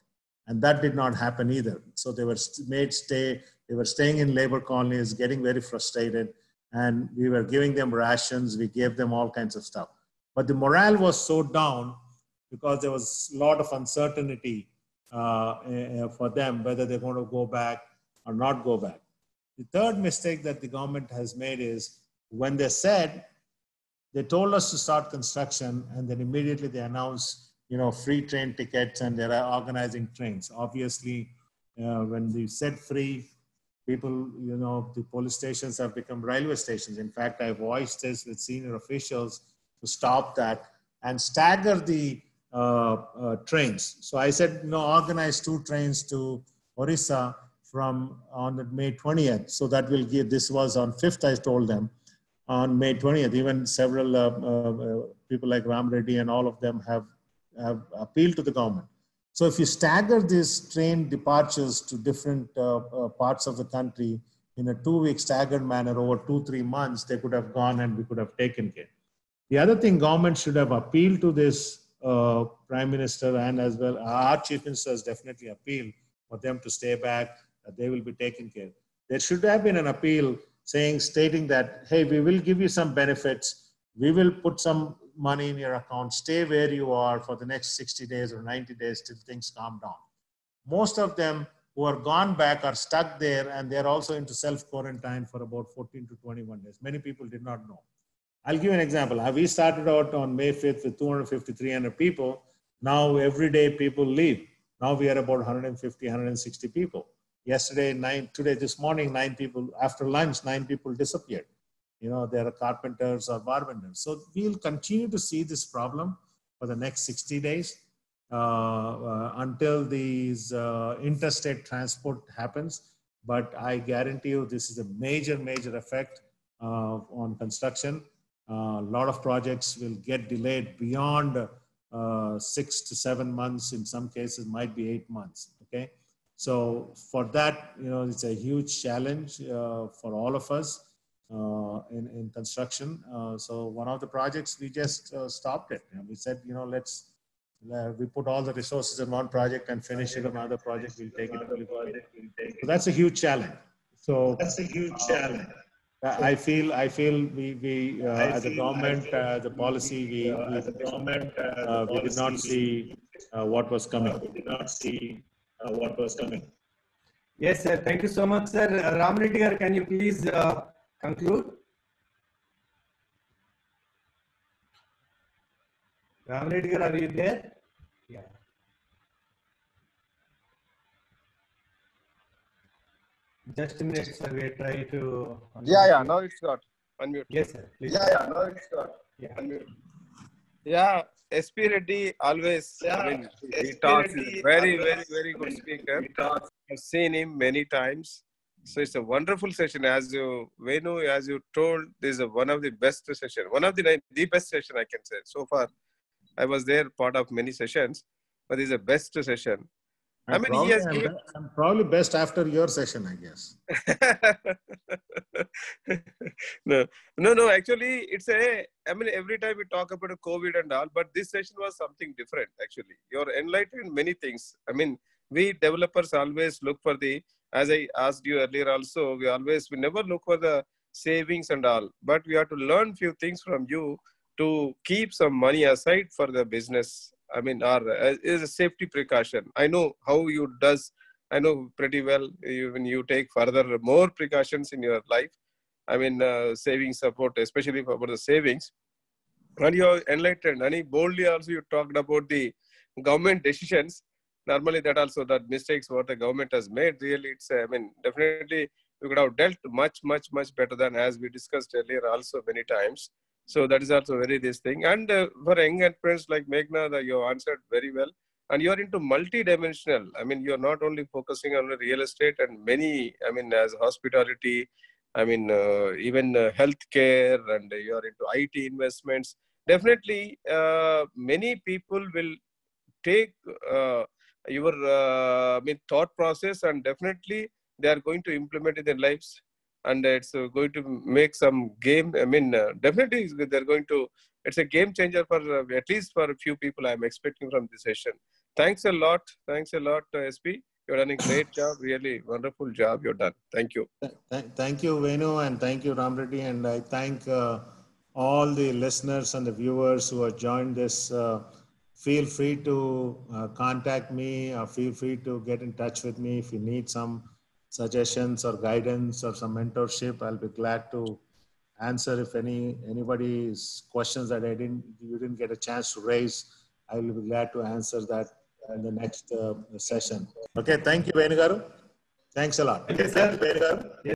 And that did not happen either. So they were they were staying in labor colonies, getting very frustrated, and we were giving them rations, we gave them all kinds of stuff. But the morale was so down because there was a lot of uncertainty for them, whether they're going to go back or not go back. The third mistake that the government has made is when they told us to start construction, and then immediately they announced, free train tickets, and they're organizing trains. Obviously, when they said free, people, the police stations have become railway stations. In fact, I voiced this with senior officials to stop that and stagger the trains. So I said, organize 2 trains to Orissa on May 20th. So that will give, this was on 5th, I told them, on May 20th. Even several people like Ram Reddy and all of them have appealed to the government. So if you stagger these train departures to different parts of the country in a 2-week staggered manner over 2-3 months, they could have gone and we could have taken care. The other thing, government should have appealed to this Prime Minister, and as well our Chief Minister has definitely appealed for them to stay back, that they will be taken care. There should have been an appeal stating that, hey, we will give you some benefits, we will put some money in your account, stay where you are for the next 60 days or 90 days till things calm down. Most of them who are gone back are stuck there, and they're also into self-quarantine for about 14 to 21 days. Many people did not know. I'll give you an example. We started out on May 5th with 250, 300 people. Now every day people leave. Now we are about 150, 160 people. Yesterday, this morning, 9 people, after lunch, 9 people disappeared. There are carpenters or barbenders. So we'll continue to see this problem for the next 60 days until these interstate transport happens. But I guarantee you this is a major, major effect on construction. A lot of projects will get delayed beyond 6 to 7 months. In some cases, might be 8 months. Okay. So for that, it's a huge challenge for all of us. In construction. So one of the projects, we just stopped it. We said, we put all the resources in one project and finish it on another project. We'll take it. So that's a huge challenge. I feel we as a government, the policy, we did not see what was coming. Yes, sir. Thank you so much, sir. Ram Reddy, can you please conclude? Ram Reddy, are you there? Yeah. Just a minute, sir. We try to. Yeah. Now it's got unmute. Yes, sir. Please. Now it's got unmute. Yeah. SP Reddy always. He talks. He's a very, very, very good speaker. I've seen him many times. So it's a wonderful session. As you told, this is one of the best session. One of the best session I can say. So far, I was there part of many sessions, but this is the best session. I mean, he has given. I'm probably best after your session, I guess. No. Actually, I mean, every time we talk about COVID and all, but this session was something different. Actually, you're enlightened in many things. I mean, we developers always look for as I asked you earlier also, we never look for the savings and all, but we have to learn few things from you to keep some money aside for the business. I mean, is a safety precaution. I know how you does. I know pretty well when you take further more precautions in your life. I mean, saving support, especially for the savings. And you're enlightened. And boldly also you talked about the government decisions. Normally that mistakes what the government has made. Really, I mean, definitely we could have dealt much better than as we discussed earlier also many times. So that is also this thing. And for young entrepreneurs like Meghna, you answered very well. And you are into multi-dimensional. I mean, you're not only focusing on real estate and many, I mean, as hospitality, I mean, even healthcare, and you are into IT investments. Definitely, many people will take your thought process, and definitely they are going to implement it in their lives. And it's going to make some game. I mean, definitely they're going to, it's a game changer for at least for a few people I'm expecting from this session. Thanks a lot, SP. You've done a great job, really wonderful job you've done. Thank you. Thank you, Venu, and thank you, Ram Reddy. And I thank all the listeners and the viewers who have joined this. Feel free to contact me, or feel free to get in touch with me if you need some suggestions or guidance or some mentorship. I'll be glad to answer if anybody's questions that you didn't get a chance to raise. I will be glad to answer that in the next session. Okay, thank you, Venu Garu. Thanks a lot. Okay, sir. Venu Garu.